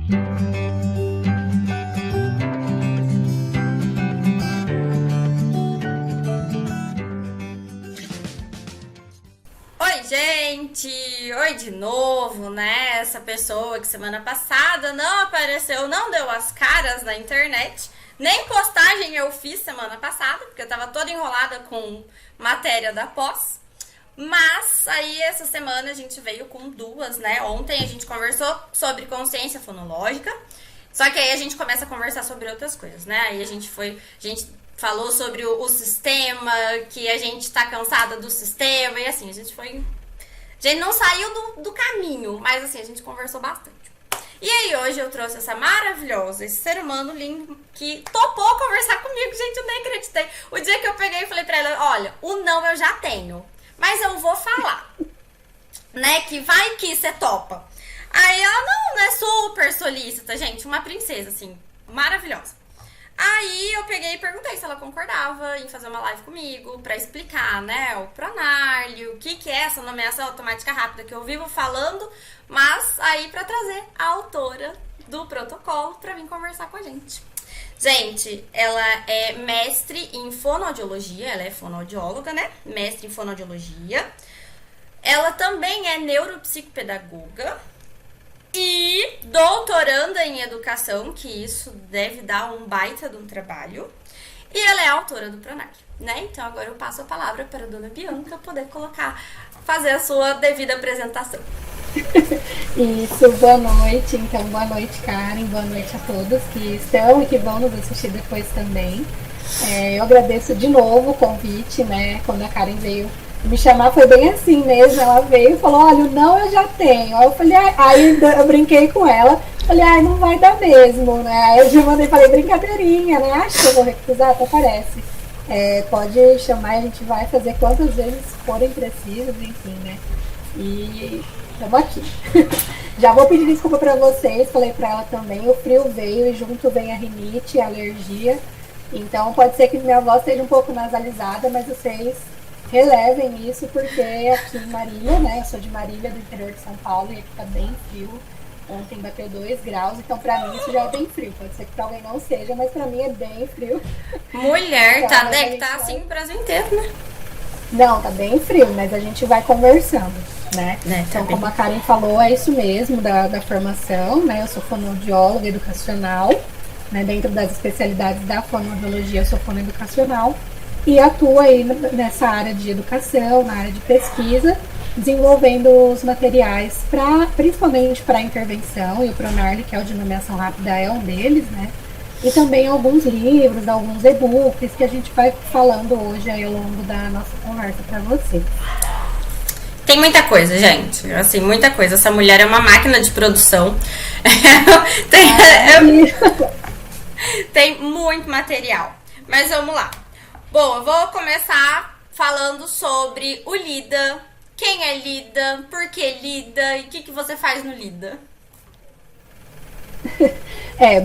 Oi, gente! Oi de novo, né? Essa pessoa que semana passada não apareceu, não deu as caras na internet. Nem postagem eu fiz semana passada, porque eu tava toda enrolada com matéria da pós. Mas aí essa semana a gente veio com duas, né? Ontem a gente conversou sobre consciência fonológica. Só que aí a gente começa a conversar sobre outras coisas, né? Aí a gente falou sobre o sistema, que a gente tá cansada do sistema, e assim, a gente não saiu do caminho, mas assim, a gente conversou bastante. E aí hoje eu trouxe essa maravilhosa, esse ser humano lindo, que topou conversar comigo, gente, eu nem acreditei. O dia que eu peguei e falei pra ela, olha, o não eu já tenho, mas eu vou falar, né, que vai que você topa. Aí ela, não é super solícita, gente, uma princesa, assim, maravilhosa. Aí eu peguei e perguntei se ela concordava em fazer uma live comigo pra explicar, né, o Pronarli, o que é essa nomeação automática rápida que eu vivo falando, mas aí pra trazer a autora do protocolo pra vir conversar com a gente. Gente, ela é mestre em fonoaudiologia, ela é fonoaudióloga, né, mestre em fonoaudiologia. Ela também é neuropsicopedagoga e doutoranda em educação, que isso deve dar um baita de um trabalho. E ela é autora do Pronarli, né? Então agora eu passo a palavra para a dona Bianca poder fazer a sua devida apresentação. Isso, boa noite. Então, boa noite, Karen, boa noite a todos que estão e que vão nos assistir depois também. Eu agradeço de novo o convite, né? Quando a Karen veio me chamar, foi bem assim mesmo. Ela veio e falou, olha, não, eu já tenho. Aí eu falei, aí eu brinquei com ela, falei, não vai dar mesmo, né? Aí eu já mandei, falei, brincadeirinha, né? Acho que eu vou recusar, até parece. Pode chamar, a gente vai fazer quantas vezes forem precisas, enfim, né? E estamos aqui. Já vou pedir desculpa pra vocês, falei pra ela também, o frio veio e junto vem a rinite, a alergia. Então pode ser que minha voz esteja um pouco nasalizada, mas vocês relevem isso, porque aqui em Marília, né, eu sou de Marília, do interior de São Paulo, e aqui tá bem frio. Ontem bateu 2 graus, então pra mim isso já é bem frio. Pode ser que pra alguém não seja, mas pra mim é bem frio. Mulher, então, tá, né, que tá assim no Brasil inteiro, né? Não, tá bem frio, mas a gente vai conversando, né? Então, como a Karen falou, é isso mesmo da formação, né? Eu sou fonoaudióloga educacional, né? Dentro das especialidades da fonoaudiologia, eu sou fonoeducacional. E atuo aí nessa área de educação, na área de pesquisa, desenvolvendo os materiais principalmente para intervenção, e o Pronarli, que é o de nomeação rápida, é um deles, né? E também alguns livros, alguns e-books que a gente vai falando hoje aí ao longo da nossa conversa para vocês. Tem muita coisa, gente, assim, muita coisa. Essa mulher é uma máquina de produção. Tem muito material, mas vamos lá. Bom, eu vou começar falando sobre o Lida. Quem é Lida? Por que Lida? E o que você faz no Lida?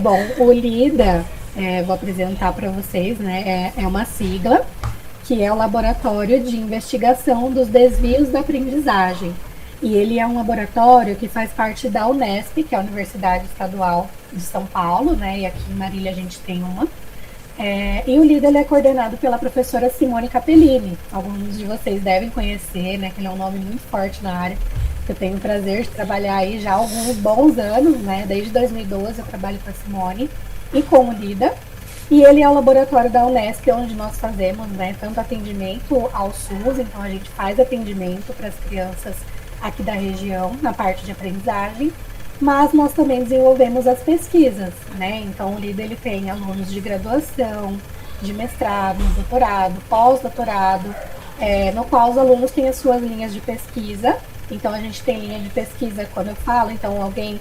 Bom, o Lida, vou apresentar para vocês, né? É uma sigla que é o Laboratório de Investigação dos Desvios da Aprendizagem. E ele é um laboratório que faz parte da Unesp, que é a Universidade Estadual de São Paulo, né? E aqui em Marília a gente tem uma. E o Lida ele é coordenado pela professora Simone Capellini. Alguns de vocês devem conhecer, né? Que ele é um nome muito forte na área. Eu tenho o prazer de trabalhar aí já há alguns bons anos, né? Desde 2012 eu trabalho com a Simone e com o Lida. E ele é o laboratório da Unesp, onde nós fazemos, né, tanto atendimento ao SUS, então a gente faz atendimento para as crianças aqui da região, na parte de aprendizagem, mas nós também desenvolvemos as pesquisas, né? Então o Lida ele tem alunos de graduação, de mestrado, doutorado, pós-doutorado, no qual os alunos têm as suas linhas de pesquisa. Então a gente tem linha de pesquisa quando eu falo, então alguém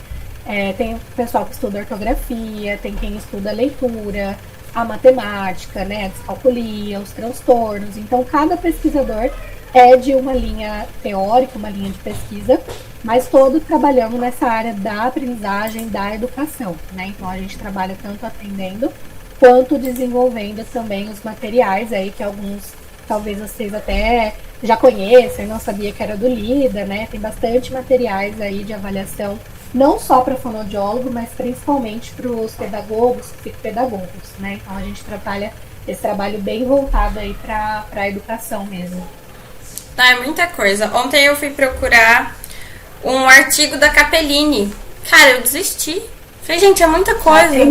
tem o pessoal que estuda ortografia, tem quem estuda a leitura, a matemática, né, a descalculia, os transtornos. Então cada pesquisador é de uma linha teórica, uma linha de pesquisa, mas todos trabalhando nessa área da aprendizagem, da educação, né? Então a gente trabalha tanto atendendo quanto desenvolvendo também os materiais aí que alguns talvez vocês até já conheçam e não sabia que era do Lida, né? Tem bastante materiais aí de avaliação não só para fonoaudiólogo, mas principalmente para os pedagogos, psicopedagogos, né? Então a gente trabalha esse trabalho bem voltado aí para a educação mesmo. Tá, é muita coisa. Ontem eu fui procurar um artigo da Capellini. Cara, eu desisti. Falei, gente, é muita coisa. Tem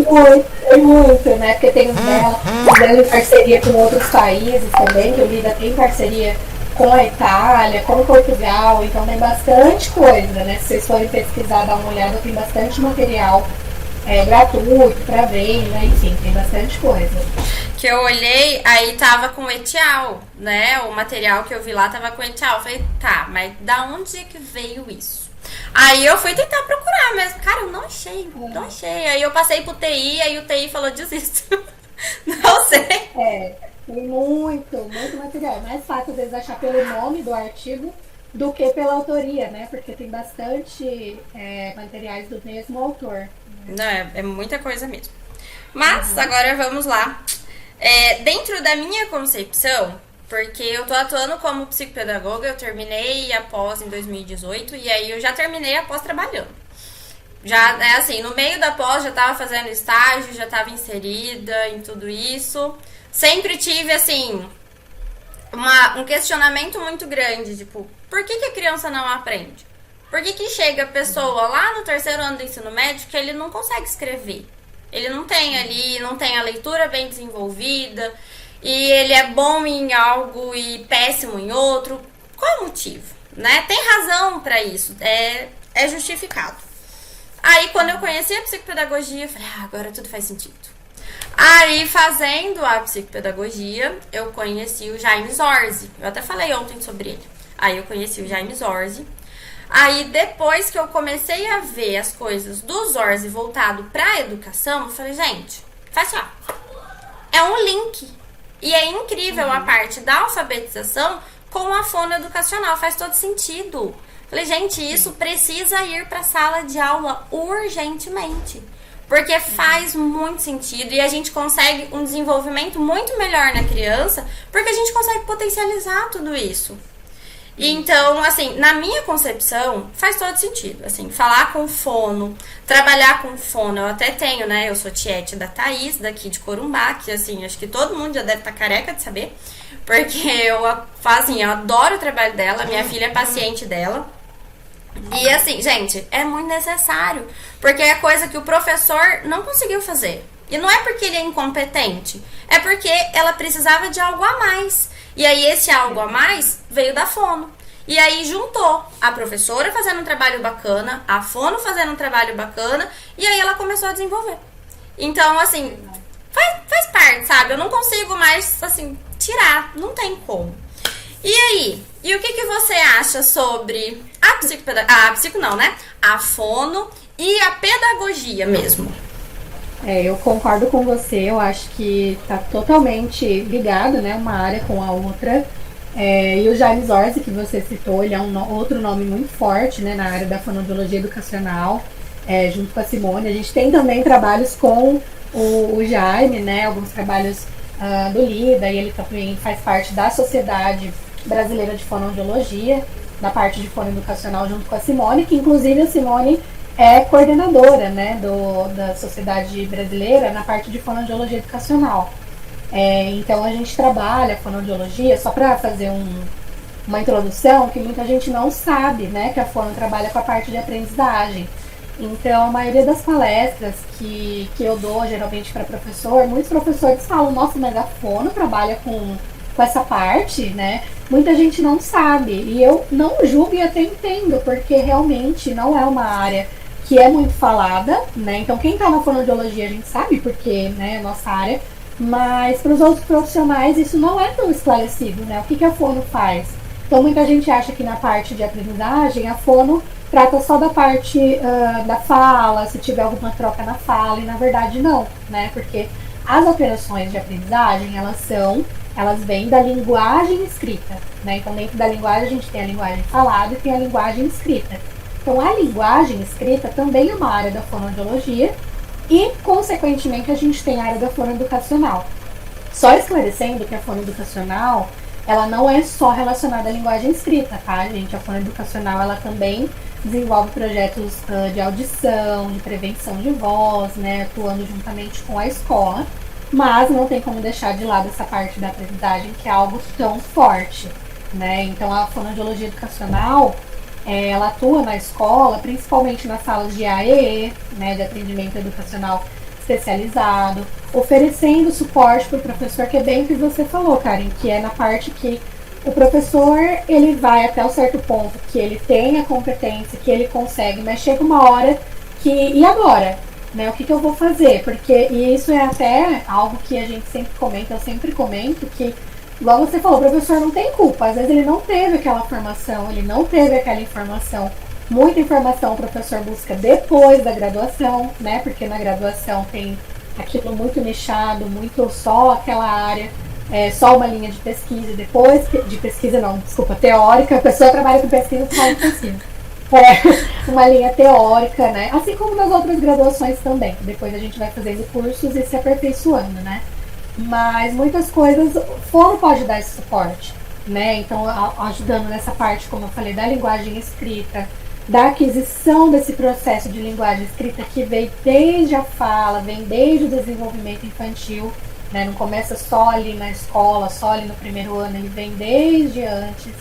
muito, né? Porque tem os dela em parceria com outros países também, que o Lida tem parceria com a Itália, com Portugal, então tem bastante coisa, né? Se vocês forem pesquisar, dar uma olhada, tem bastante material gratuito para venda, enfim, tem bastante coisa. Que eu olhei, aí tava com etial, né? O material que eu vi lá tava com etial. Eu falei, tá, mas da onde é que veio isso? Aí eu fui tentar procurar mesmo. Cara, eu não achei, não achei. Aí eu passei pro TI, aí o TI falou, desisto. Não sei. Tem muito material. É mais fácil, às vezes, achar pelo nome do artigo do que pela autoria, né? Porque tem bastante materiais do mesmo autor. Não, é muita coisa mesmo. Mas, agora vamos lá. Dentro da minha concepção, porque eu tô atuando como psicopedagoga, eu terminei a pós em 2018 e aí eu já terminei a pós trabalhando. Já, assim, no meio da pós já tava fazendo estágio, já tava inserida em tudo isso. Sempre tive, assim, um questionamento muito grande, tipo, por que a criança não aprende? Por que chega a pessoa lá no terceiro ano do ensino médio que ele não consegue escrever? Ele não tem ali, não tem a leitura bem desenvolvida, e ele é bom em algo e péssimo em outro. Qual o motivo? Né? Tem razão para isso, é justificado. Aí, quando eu conheci a psicopedagogia, eu falei, agora tudo faz sentido. Aí, fazendo a psicopedagogia, eu conheci o Jaime Zorzi. Eu até falei ontem sobre ele. Aí, eu conheci o Jaime Zorzi. Aí, depois que eu comecei a ver as coisas do Zorzi voltado pra educação, eu falei, gente, faz assim, ó. É um link. E é incrível a parte da alfabetização com a fono educacional. Faz todo sentido. Falei, gente, isso precisa ir pra sala de aula urgentemente. Porque faz muito sentido e a gente consegue um desenvolvimento muito melhor na criança, porque a gente consegue potencializar tudo isso. Então, assim, na minha concepção, faz todo sentido. Assim, falar com fono, trabalhar com fono, eu até tenho, né? Eu sou tiete da Thaís, daqui de Corumbá, que, assim, acho que todo mundo já deve estar careca de saber, porque eu adoro o trabalho dela, minha filha é paciente dela. E, assim, gente, é muito necessário, porque é coisa que o professor não conseguiu fazer. E não é porque ele é incompetente, é porque ela precisava de algo a mais. E aí esse algo a mais veio da fono. E aí juntou a professora fazendo um trabalho bacana, a fono fazendo um trabalho bacana, e aí ela começou a desenvolver. Então, assim, faz parte, sabe? Eu não consigo mais, assim, tirar, não tem como. E aí, e o que você acha sobre a fono e a pedagogia mesmo? Eu concordo com você, eu acho que está totalmente ligado, né, uma área com a outra. E o Jaime Zorzi, que você citou, ele é outro nome muito forte, né, na área da fonoaudiologia educacional, junto com a Simone. A gente tem também trabalhos com o Jaime, né, alguns trabalhos do Lida, e ele também faz parte da Sociedade Brasileira de Fonoaudiologia, na parte de fono educacional, junto com a Simone, que inclusive a Simone é coordenadora, né, da Sociedade Brasileira na parte de fonoaudiologia educacional. Então a gente trabalha fonoaudiologia, só para fazer uma introdução, que muita gente não sabe, né, que a fono trabalha com a parte de aprendizagem. Então a maioria das palestras que eu dou geralmente para professor, muitos professores falam, nossa, mas a fono trabalha com essa parte, né? Muita gente não sabe, e eu não julgo e até entendo, porque realmente não é uma área que é muito falada, né? Então quem está na fonoaudiologia a gente sabe, porque, né, é nossa área, mas para os outros profissionais isso não é tão esclarecido, né? O que a fono faz? Então muita gente acha que na parte de aprendizagem a fono trata só da parte da fala, se tiver alguma troca na fala, e na verdade não, né? Porque as operações de aprendizagem, elas vêm da linguagem escrita, né? Então dentro da linguagem a gente tem a linguagem falada e tem a linguagem escrita. Então a linguagem escrita também é uma área da fonoaudiologia e, consequentemente, a gente tem a área da fonoeducacional. Só esclarecendo que a fonoeducacional, ela não é só relacionada à linguagem escrita, tá, gente? A fonoeducacional, ela também desenvolve projetos de audição, de prevenção de voz, né, atuando juntamente com a escola, mas não tem como deixar de lado essa parte da aprendizagem, que é algo tão forte, né? Então, a fonoaudiologia educacional, ela atua na escola, principalmente nas salas de AEE, né, de atendimento educacional especializado, oferecendo suporte para o professor, que é bem o que você falou, Karen, que é na parte que o professor, ele vai até um certo ponto que ele tem a competência, que ele consegue, mas chega uma hora que, e agora? Né, o que eu vou fazer? Porque, e isso é até algo que a gente sempre comenta, eu sempre comento, que, igual você falou, o professor não tem culpa, às vezes ele não teve aquela formação, ele não teve aquela informação. Muita informação o professor busca depois da graduação, né, porque na graduação tem aquilo muito nichado, muito só aquela área, só uma linha de pesquisa, depois, de pesquisa não, desculpa, teórica, a pessoa trabalha com pesquisa, fala de pesquisa. Uma linha teórica, né? Assim como nas outras graduações também. Depois a gente vai fazendo cursos e se aperfeiçoando, né? Mas muitas coisas, o fono pode dar esse suporte, né? Então, ajudando nessa parte, como eu falei, da linguagem escrita, da aquisição desse processo de linguagem escrita que vem desde a fala, vem desde o desenvolvimento infantil, né? Não começa só ali na escola, só ali no primeiro ano, ele vem desde antes.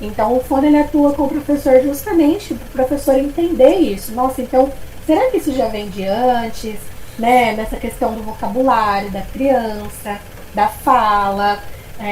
Então, o fono ele atua com o professor justamente para o professor entender isso. Nossa, então, será que isso já vem de antes? Né? Nessa questão do vocabulário da criança, da fala.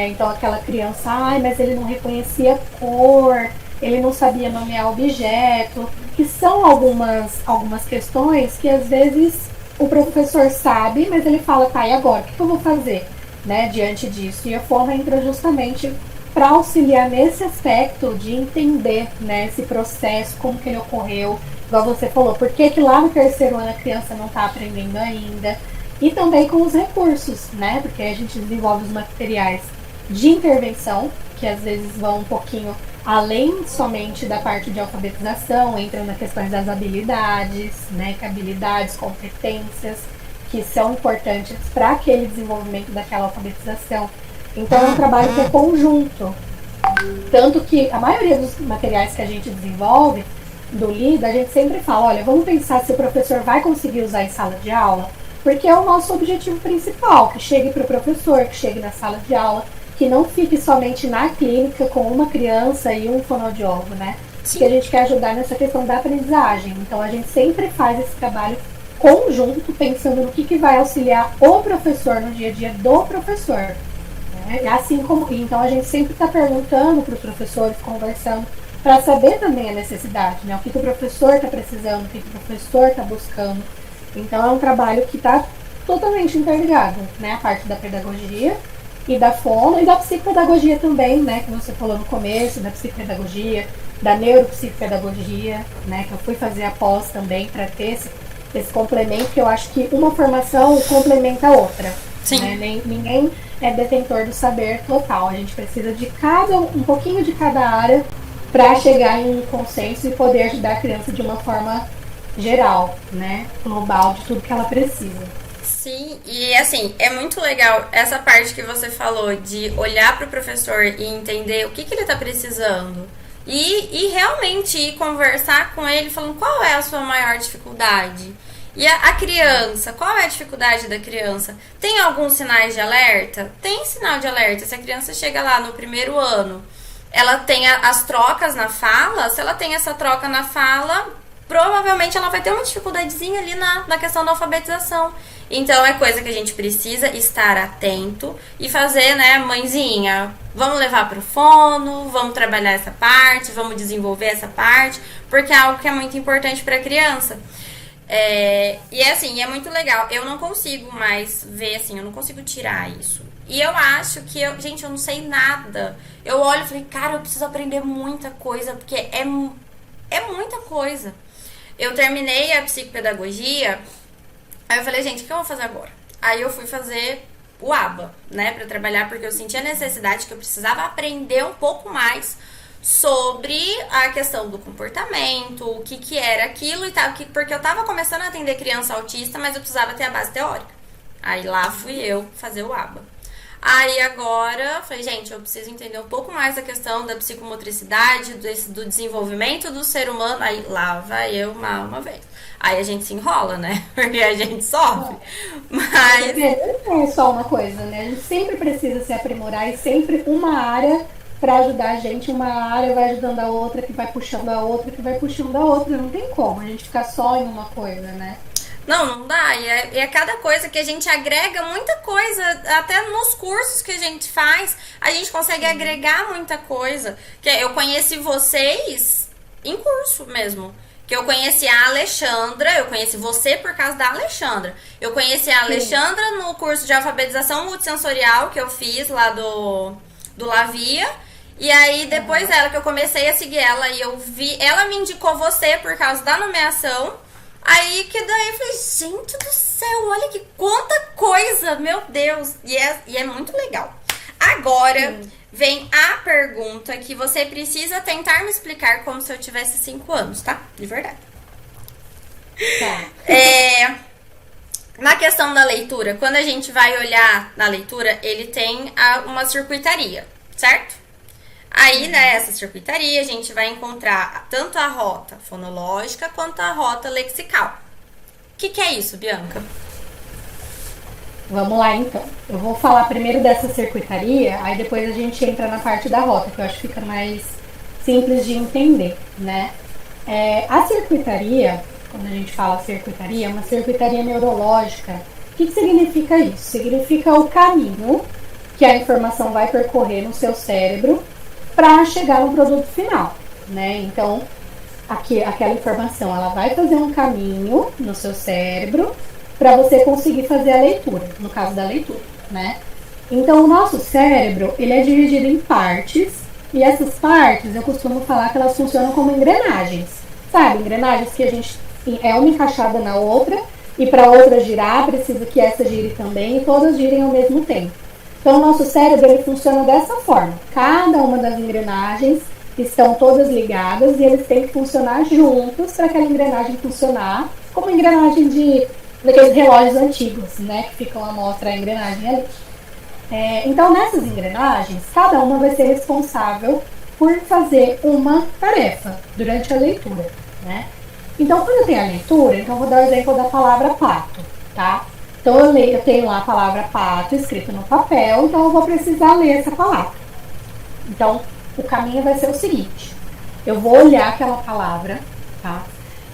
Então, aquela criança, mas ele não reconhecia cor, ele não sabia nomear objeto, que são algumas questões que, às vezes, o professor sabe, mas ele fala, tá, e agora? O que eu vou fazer, né, diante disso? E a fono entra justamente para auxiliar nesse aspecto de entender, né, esse processo, como que ele ocorreu, igual você falou, por que lá no terceiro ano a criança não está aprendendo ainda, e também com os recursos, né, porque a gente desenvolve os materiais de intervenção, que às vezes vão um pouquinho além somente da parte de alfabetização, entram nas questões das habilidades, né, que habilidades, competências, que são importantes para aquele desenvolvimento daquela alfabetização. Então é um trabalho que é conjunto. Tanto que a maioria dos materiais que a gente desenvolve do LIDA, a gente sempre fala, olha, vamos pensar se o professor vai conseguir usar em sala de aula, porque é o nosso objetivo principal, que chegue para o professor, que chegue na sala de aula, que não fique somente na clínica com uma criança e um fonoaudiólogo, né? Porque a gente quer ajudar nessa questão da aprendizagem. Então a gente sempre faz esse trabalho conjunto, pensando no que vai auxiliar o professor no dia a dia do professor. Assim como, então a gente sempre está perguntando para os professores, conversando, para saber também a necessidade, né? O que o professor está precisando, o que o professor está buscando. Então é um trabalho que está totalmente interligado, né? A parte da pedagogia e da fono e da psicopedagogia também, né? Que você falou no começo, da psicopedagogia, da neuropsicopedagogia, né? Que eu fui fazer a pós também para ter esse complemento, que eu acho que uma formação complementa a outra. Sim. Né? Ninguém é detentor do saber total. A gente precisa de um pouquinho de cada área para chegar em um consenso e poder ajudar a criança de uma forma geral, né? Global, de tudo que ela precisa. Sim, e assim, é muito legal essa parte que você falou de olhar para o professor e entender o que ele está precisando. E realmente ir conversar com ele falando qual é a sua maior dificuldade. E a criança, qual é a dificuldade da criança? Tem alguns sinais de alerta? Tem sinal de alerta. Se a criança chega lá no primeiro ano, ela tem as trocas na fala, se ela tem essa troca na fala, provavelmente ela vai ter uma dificuldadezinha ali na questão da alfabetização. Então é coisa que a gente precisa estar atento e fazer, né, mãezinha, vamos levar pro fono, vamos trabalhar essa parte, vamos desenvolver essa parte, porque é algo que é muito importante para a criança. E assim, é muito legal. Eu não consigo mais ver, assim, eu não consigo tirar isso. E eu acho que, gente, eu não sei nada. Eu olho e falei, cara, eu preciso aprender muita coisa, porque é muita coisa. Eu terminei a psicopedagogia, aí eu falei, gente, o que eu vou fazer agora? Aí eu fui fazer o ABA, né, pra trabalhar, porque eu senti a necessidade que eu precisava aprender um pouco mais sobre a questão do comportamento, o que era aquilo e tal, porque eu tava começando a atender criança autista, mas eu precisava ter a base teórica. Aí lá fui eu fazer o ABA. Aí agora, falei, gente, eu preciso entender um pouco mais da questão da psicomotricidade, do desenvolvimento do ser humano. Aí lá vai eu uma vez. Aí a gente se enrola, né? Porque a gente sofre. Mas Não é só uma coisa, né? A gente sempre precisa se aprimorar e sempre uma área para ajudar a gente, uma área vai ajudando a outra, que vai puxando a outra, que vai puxando a outra. Não tem como a gente ficar só em uma coisa, né? não dá. E é cada coisa que a gente agrega muita coisa, até nos cursos que a gente faz, a gente consegue agregar muita coisa. Que eu conheci vocês em curso mesmo. Que eu conheci a Alexandra, eu conheci você por causa da Alexandra. Eu conheci a Alexandra no curso de alfabetização multissensorial que eu fiz lá do Lavia. E aí, depois dela, que eu comecei a seguir ela, e eu vi, ela me indicou você por causa da nomeação. Aí, que daí eu falei, gente do céu, olha que quanta coisa, meu Deus. E é muito legal. Agora, vem a pergunta que você precisa tentar me explicar como se eu tivesse 5 anos, tá? De verdade. Tá. Na questão da leitura, quando a gente vai olhar na leitura, ele tem uma circuitaria, certo? Aí, nessa circuitaria, a gente vai encontrar tanto a rota fonológica quanto a rota lexical. O que é isso, Bianca? Vamos lá, então. Eu vou falar primeiro dessa circuitaria, aí depois a gente entra na parte da rota, que eu acho que fica mais simples de entender, né? A circuitaria, quando a gente fala circuitaria, é uma circuitaria neurológica. O que significa isso? Significa o caminho que a informação vai percorrer no seu cérebro para chegar no produto final, né? Então, aquela informação, ela vai fazer um caminho no seu cérebro para você conseguir fazer a leitura, no caso da leitura, né? Então, o nosso cérebro, ele é dividido em partes, e essas partes, eu costumo falar que elas funcionam como engrenagens, sabe? Engrenagens que a gente é uma encaixada na outra, e para outra girar, precisa que essa gire também, e todas girem ao mesmo tempo. Então, o nosso cérebro, ele funciona dessa forma. Cada uma das engrenagens estão todas ligadas, e eles têm que funcionar juntos para aquela engrenagem funcionar, como engrenagem daqueles relógios antigos, né, que ficam a mostra a engrenagem ali. Então, nessas engrenagens, cada uma vai ser responsável por fazer uma tarefa durante a leitura, né? Então, quando eu tenho a leitura, então eu vou dar o exemplo da palavra pato, tá? Então, eu tenho lá a palavra pato escrita no papel, então eu vou precisar ler essa palavra. Então, o caminho vai ser o seguinte: eu vou olhar aquela palavra, tá?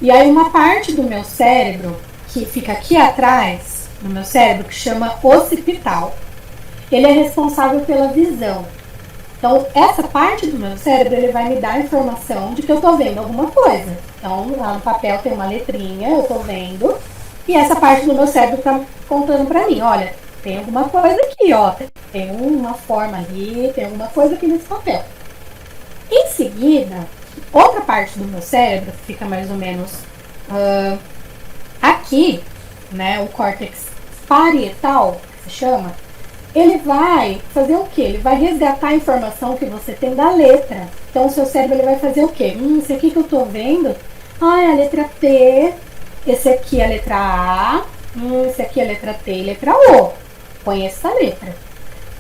E aí uma parte do meu cérebro, que fica aqui atrás, no meu cérebro, que chama occipital, ele é responsável pela visão. Então, essa parte do meu cérebro, ele vai me dar a informação de que eu tô vendo alguma coisa. Então, lá no papel tem uma letrinha, eu tô vendo, e essa parte do meu cérebro tá contando pra mim, olha, tem alguma coisa aqui, ó, tem uma forma ali, tem alguma coisa aqui nesse papel. Em seguida, outra parte do meu cérebro, que fica mais ou menos aqui, né, o córtex parietal, que se chama, ele vai fazer o quê? Ele vai resgatar a informação que você tem da letra. Então, o seu cérebro, ele vai fazer o quê? Esse aqui que eu tô vendo, é a letra T, esse aqui é a letra A, esse aqui é a letra T e letra O. Conheço essa letra.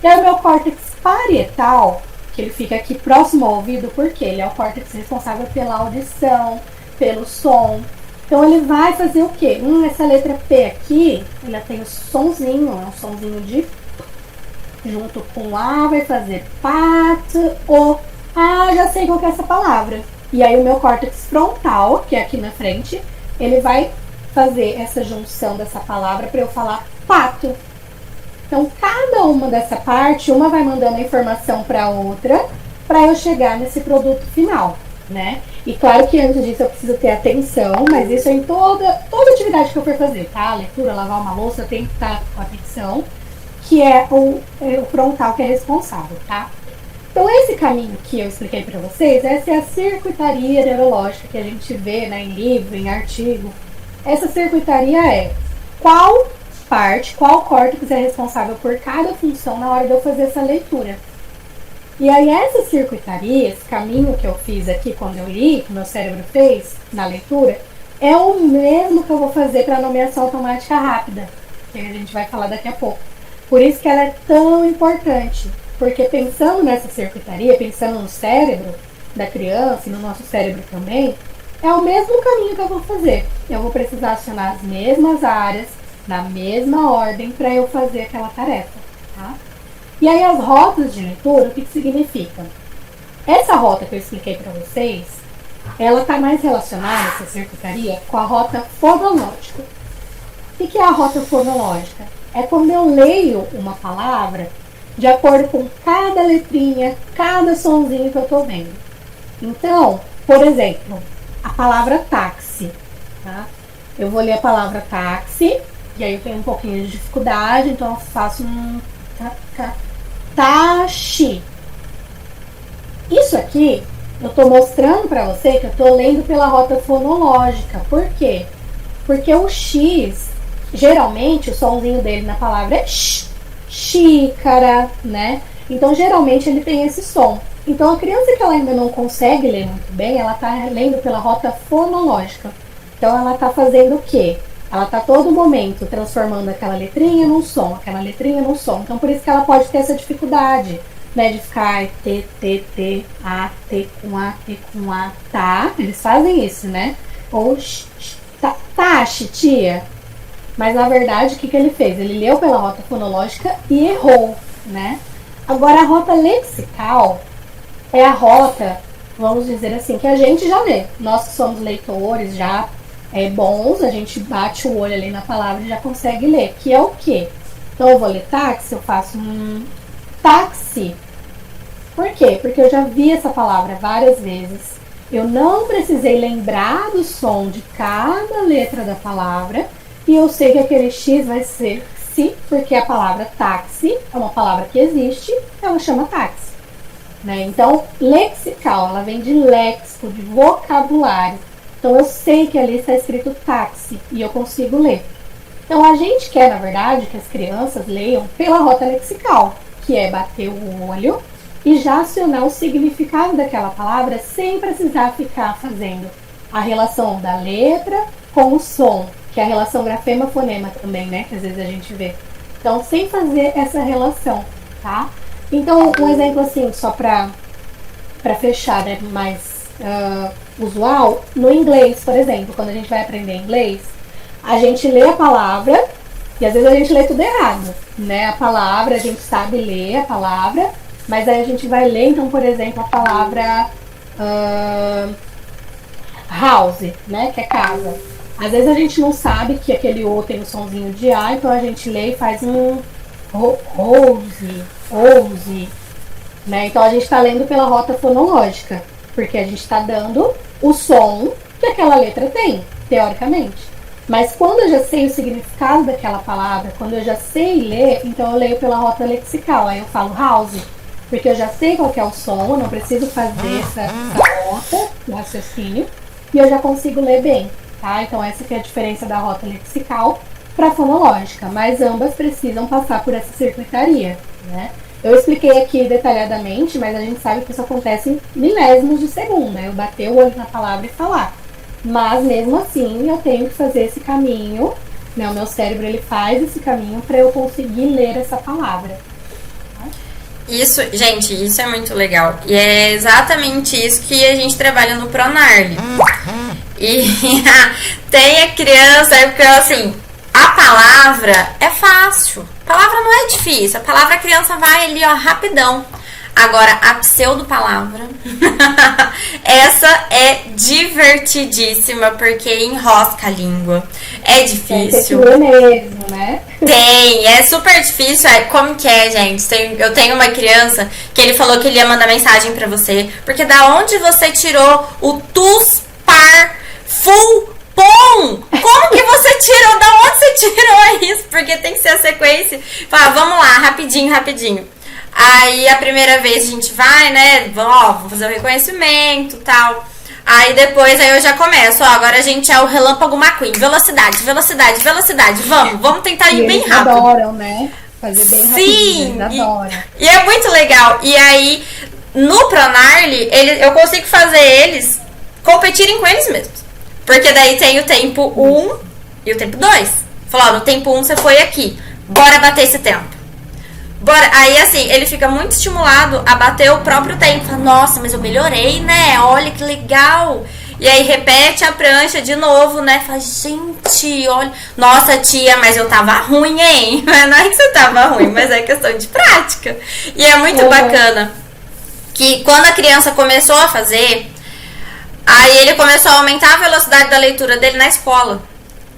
E aí, o meu córtex parietal, que ele fica aqui próximo ao ouvido, porque ele é o córtex responsável pela audição, pelo som. Então, ele vai fazer o quê? Essa letra P aqui, ela tem o sonzinho, é um sonzinho de... Junto com A, vai fazer pato, O. Já sei qual que é essa palavra. E aí, o meu córtex frontal, que é aqui na frente, ele vai fazer essa junção dessa palavra para eu falar pato. Então, cada uma dessa parte, uma vai mandando a informação para a outra, para eu chegar nesse produto final, né? E claro que antes disso eu preciso ter atenção, mas isso é em toda atividade que eu for fazer, tá? Leitura, lavar uma louça, tem que estar com atenção, que é o frontal que é responsável, tá? Então, esse caminho que eu expliquei para vocês, essa é a circuitaria neurológica que a gente vê, né, em livro, em artigo. Essa circuitaria é qual córtex é responsável por cada função na hora de eu fazer essa leitura. E aí, essa circuitaria, esse caminho que eu fiz aqui quando eu li, que o meu cérebro fez na leitura, é o mesmo que eu vou fazer para a nomeação automática rápida, que a gente vai falar daqui a pouco. Por isso que ela é tão importante. Porque pensando nessa circuitaria, pensando no cérebro da criança e no nosso cérebro também, é o mesmo caminho que eu vou fazer. Eu vou precisar acionar as mesmas áreas, na mesma ordem, para eu fazer aquela tarefa. Tá? E aí as rotas de leitura, o que significa? Essa rota que eu expliquei para vocês, ela está mais relacionada, essa circuitaria, com a rota fonológica. O que é a rota fonológica? É quando eu leio uma palavra de acordo com cada letrinha, cada sonzinho que eu estou vendo. Então, por exemplo, a palavra táxi. Tá? Eu vou ler a palavra táxi, e aí eu tenho um pouquinho de dificuldade, então eu faço um taxi. Isso aqui, eu estou mostrando para você que eu estou lendo pela rota fonológica. Por quê? Porque o X, geralmente, o sonzinho dele na palavra é sh, xícara, né? Então, geralmente, ele tem esse som. Então, a criança que ela ainda não consegue ler muito bem, ela está lendo pela rota fonológica. Então, ela está fazendo o quê? Ela está todo momento transformando aquela letrinha num som, aquela letrinha num som. Então, por isso que ela pode ter essa dificuldade, né, de ficar T, T, T, A, T com A, T com A, tá? Eles fazem isso, né? Ou tá, tia. Mas, na verdade, o que ele fez? Ele leu pela rota fonológica e errou, né? Agora, a rota lexical é a rota, vamos dizer assim, que a gente já lê. Nós que somos leitores já bons, a gente bate o olho ali na palavra e já consegue ler. Que é o quê? Então, eu vou ler táxi, eu faço um táxi. Por quê? Porque eu já vi essa palavra várias vezes. Eu não precisei lembrar do som de cada letra da palavra. E eu sei que aquele X vai ser si, porque a palavra táxi é uma palavra que existe, ela chama táxi. Né? Então, lexical, ela vem de léxico, de vocabulário. Então, eu sei que ali está escrito táxi e eu consigo ler. Então, a gente quer, na verdade, que as crianças leiam pela rota lexical, que é bater o olho e já acionar o significado daquela palavra sem precisar ficar fazendo a relação da letra com o som, que é a relação grafema-fonema também, né? Que às vezes a gente vê. Então, sem fazer essa relação, tá? Então, um exemplo assim, só para fechar, né? Mais usual, no inglês, por exemplo, quando a gente vai aprender inglês, a gente lê a palavra e às vezes a gente lê tudo errado, né? A palavra, a gente sabe ler a palavra, mas aí a gente vai ler, então, por exemplo, a palavra house, né? Que é casa. Às vezes a gente não sabe que aquele O tem o sonzinho de A, então a gente lê e faz um ouse, né? Então a gente está lendo pela rota fonológica, porque a gente está dando o som que aquela letra tem, teoricamente. Mas quando eu já sei o significado daquela palavra, quando eu já sei ler, então eu leio pela rota lexical. Aí eu falo house, porque eu já sei qual que é o som, eu não preciso fazer essa rota do raciocínio, e eu já consigo ler bem. Tá? Então essa que é a diferença da rota lexical para a fonológica, mas ambas precisam passar por essa circuitaria, né? Eu expliquei aqui detalhadamente, mas a gente sabe que isso acontece em milésimos de segundo, né? Eu bater o olho na palavra e falar. Mas mesmo assim eu tenho que fazer esse caminho, né? O meu cérebro ele faz esse caminho para eu conseguir ler essa palavra. Isso, gente, isso é muito legal. E é exatamente isso que a gente trabalha no Pronarly. E tem a criança, porque assim, a palavra é fácil. A palavra não é difícil. A palavra a criança vai ali, ó, rapidão. Agora, a pseudo-palavra, essa é divertidíssima, porque enrosca a língua. É difícil. Tem mesmo, né? Tem, é super difícil. Como que é, gente? Eu tenho uma criança que ele falou que ele ia mandar mensagem pra você, porque da onde você tirou o tus, par, full, pom? Como que você tirou? Da onde você tirou isso? Porque tem que ser a sequência. Fala, vamos lá, rapidinho. Aí a primeira vez a gente vai, né? Vamos fazer o reconhecimento e tal. Aí depois eu já começo, ó. Agora a gente é o Relâmpago McQueen. Velocidade. Vamos tentar ir bem rápido. Eles adoram, né? Fazer bem rapidinho. Eles adoram. E é muito legal. E aí, no Pronarly, eu consigo fazer eles competirem com eles mesmos. Porque daí tem o tempo 1 e o tempo 2. Falou, ó, no tempo 1 você foi aqui. Bora bater esse tempo. Bora. Aí, assim, ele fica muito estimulado a bater o próprio tempo. Fala, nossa, mas eu melhorei, né? Olha que legal. E aí repete a prancha de novo, né? Fala, gente, olha. Nossa, tia, mas eu tava ruim, hein? Mas não é que você tava ruim, mas é questão de prática. E é muito bacana que quando a criança começou a fazer, aí ele começou a aumentar a velocidade da leitura dele na escola.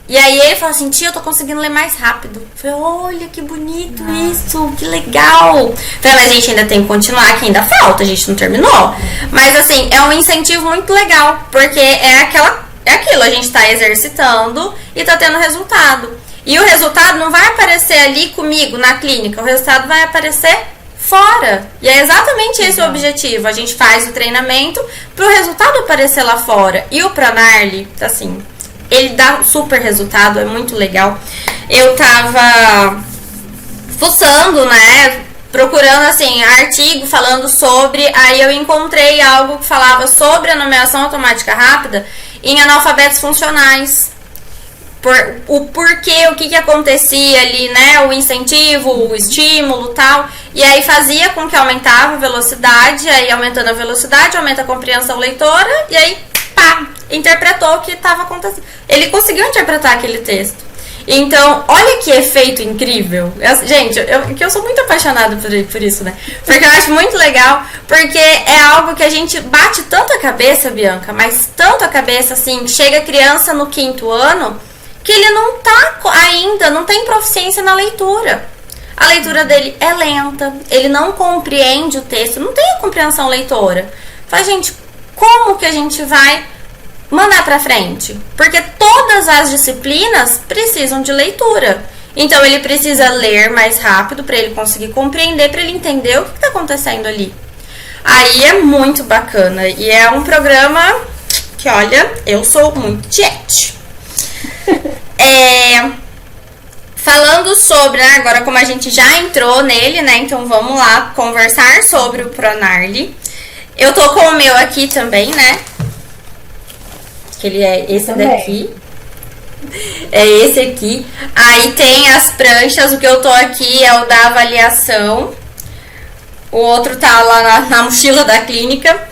E aí ele falou assim, tia, eu tô conseguindo ler mais rápido. Eu falei, olha que bonito isso, que legal. Eu falei, mas a gente ainda tem que continuar, que ainda falta, a gente não terminou. Mas assim, é um incentivo muito legal, porque é aquilo, a gente tá exercitando e tá tendo resultado. E o resultado não vai aparecer ali comigo na clínica, o resultado vai aparecer fora. E é exatamente esse o objetivo. A gente faz o treinamento pro resultado aparecer lá fora. E o Pronarli, assim, ele dá super resultado, é muito legal. Eu tava fuçando, né, procurando, assim, artigo falando sobre, aí eu encontrei algo que falava sobre a nomeação automática rápida em analfabetos funcionais. O porquê, o que acontecia ali, né, o incentivo, o estímulo, tal, e aí fazia com que aumentava a velocidade, aí aumentando a velocidade, aumenta a compreensão leitora, e aí, pá, interpretou o que estava acontecendo. Ele conseguiu interpretar aquele texto. Então, olha que efeito incrível. Gente, eu sou muito apaixonada por isso, né? Porque eu acho muito legal, porque é algo que a gente bate tanto a cabeça, Bianca, mas tanto a cabeça, assim, chega a criança no 5º ano, que ele não tá ainda, não tem proficiência na leitura. A leitura dele é lenta, ele não compreende o texto, não tem a compreensão leitora. Fala, gente, como que a gente vai mandar pra frente? Porque todas as disciplinas precisam de leitura. Então ele precisa ler mais rápido para ele conseguir compreender, para ele entender o que tá acontecendo ali. Aí é muito bacana e é um programa que, olha, eu sou muito tiete. Falando sobre, né, agora como a gente já entrou nele, né, então vamos lá conversar sobre o Pronarli. Eu tô com o meu aqui também, né, que ele é esse também. Daqui. É esse aqui. Aí tem as pranchas, o que eu tô aqui é o da avaliação. O outro tá lá na mochila da clínica.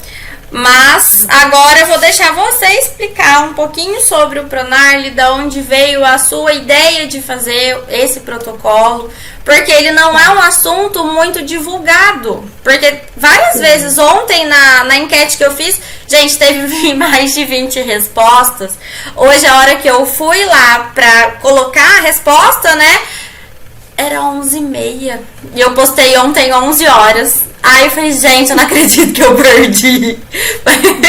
Mas agora eu vou deixar você explicar um pouquinho sobre o Pronarli, de onde veio a sua ideia de fazer esse protocolo, porque ele não é um assunto muito divulgado, porque várias vezes ontem na enquete que eu fiz, gente, teve mais de 20 respostas. Hoje, a hora que eu fui lá pra colocar a resposta, né, era 11h30 e eu postei ontem 11 horas. Aí eu falei, gente, eu não acredito que eu perdi.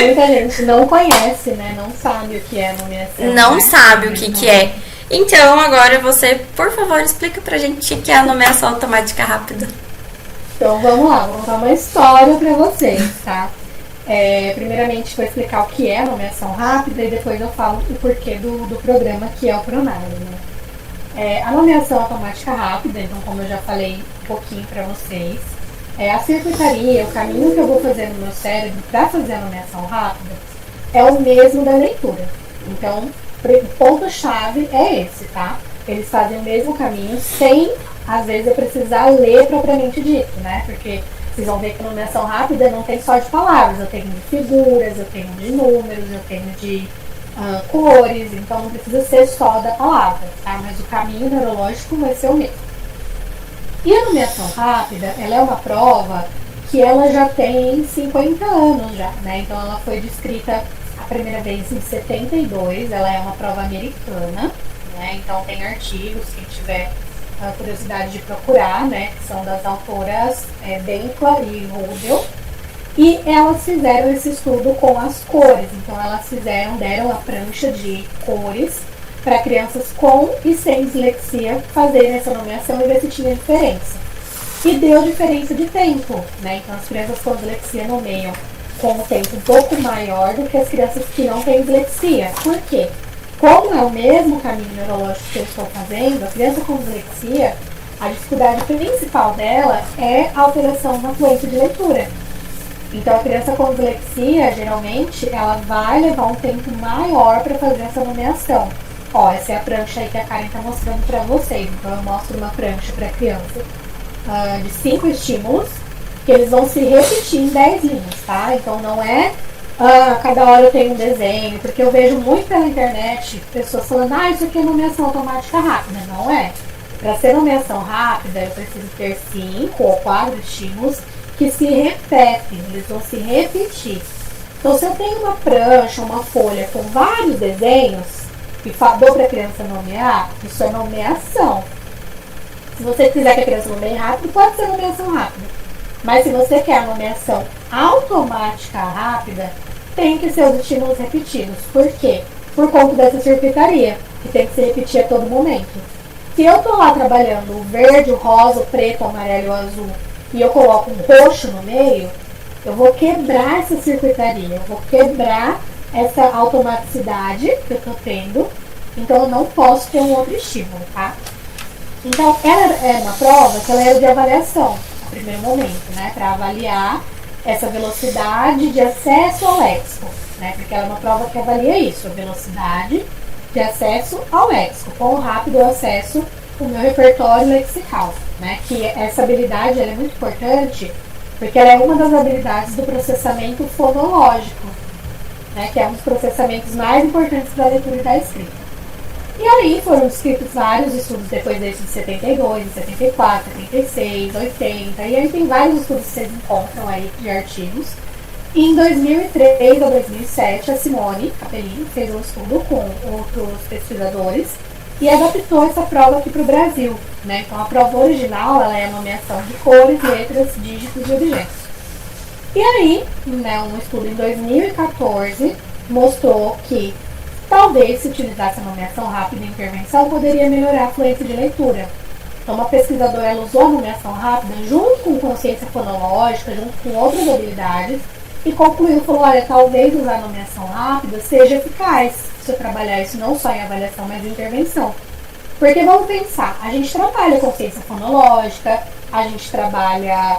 Muita gente não conhece, né? Não sabe o que é nomeação. Não, né? Sabe o que é. Então, agora você, por favor, explica pra gente o que é a nomeação automática rápida. Então, vamos lá. Vou contar uma história pra vocês, tá? Primeiramente, vou explicar o que é a nomeação rápida e depois eu falo o porquê do programa que é o Pronarli, né? A nomeação automática rápida, então, como eu já falei um pouquinho pra vocês, a circuitaria, o caminho que eu vou fazer no meu cérebro para fazer a nomeação rápida é o mesmo da leitura. Então, o ponto-chave é esse, tá? Eles fazem o mesmo caminho sem, às vezes, eu precisar ler propriamente dito, né? Porque vocês vão ver que a nomeação rápida não tem só de palavras, eu tenho de figuras, eu tenho de números, eu tenho de cores, então não precisa ser só da palavra, tá? Mas o caminho neurológico vai ser o mesmo. E a nomeação rápida, ela é uma prova que ela já tem 50 anos já, né? Então ela foi descrita a primeira vez em 72, ela é uma prova americana, né? Então tem artigos, quem tiver a curiosidade de procurar, né? Que são das autoras Benkler e Rudel. E elas fizeram esse estudo com as cores, então elas deram a prancha de cores para crianças com e sem dislexia fazerem essa nomeação e ver se tinha diferença. E deu diferença de tempo, né? Então as crianças com dislexia nomeiam com um tempo um pouco maior do que as crianças que não têm dislexia. Por quê? Como é o mesmo caminho neurológico que eu estou fazendo, a criança com dislexia, a dificuldade principal dela é a alteração na fluência de leitura. Então a criança com dislexia, geralmente, ela vai levar um tempo maior para fazer essa nomeação. Ó, essa é a prancha aí que a Karen tá mostrando pra vocês. Então eu mostro uma prancha pra criança. de 5 estímulos, que eles vão se repetir em 10 linhas, tá? Então não é cada hora eu tenho um desenho, porque eu vejo muito pela internet pessoas falando, isso aqui é nomeação automática rápida. Não é. Para ser nomeação rápida, eu preciso ter 5 ou 4 estímulos que se repetem, eles vão se repetir. Então, se eu tenho uma prancha, uma folha com vários desenhos e dou para a criança nomear, isso é nomeação. Se você quiser que a criança nomeie rápido, pode ser nomeação rápida. Mas se você quer a nomeação automática rápida, tem que ser os estímulos repetidos. Por quê? Por conta dessa circuitaria, que tem que se repetir a todo momento. Se eu estou lá trabalhando o verde, o rosa, o preto, o amarelo e o azul, e eu coloco um roxo no meio, eu vou quebrar essa circuitaria, eu vou quebrar essa automaticidade que eu estou tendo, então eu não posso ter um outro estímulo, tá? Então, ela é uma prova que ela era de avaliação, no primeiro momento, né? Para avaliar essa velocidade de acesso ao léxico, né? Porque ela é uma prova que avalia isso, a velocidade de acesso ao léxico, quão rápido eu acesso o meu repertório lexical, né? Que essa habilidade ela é muito importante porque ela é uma das habilidades do processamento fonológico, né? Que é um dos processamentos mais importantes da leitura e da escrita. E aí foram descritos vários estudos depois desse de 72, 74, 76, 80, e aí tem vários estudos que vocês encontram aí de artigos. E em 2003 a 2007, a Simone Capellini fez um estudo com outros pesquisadores e adaptou essa prova aqui para o Brasil, né? Então a prova original ela é a nomeação de cores, letras, dígitos e objetos. E aí, né, um estudo em 2014 mostrou que talvez se utilizasse a nomeação rápida em intervenção poderia melhorar a fluência de leitura. Então uma pesquisadora ela usou a nomeação rápida junto com consciência fonológica, junto com outras habilidades, e concluiu, falou, olha, talvez usar a nomeação rápida seja eficaz se eu trabalhar isso não só em avaliação, mas em intervenção. Porque vamos pensar, a gente trabalha consciência fonológica, a gente trabalha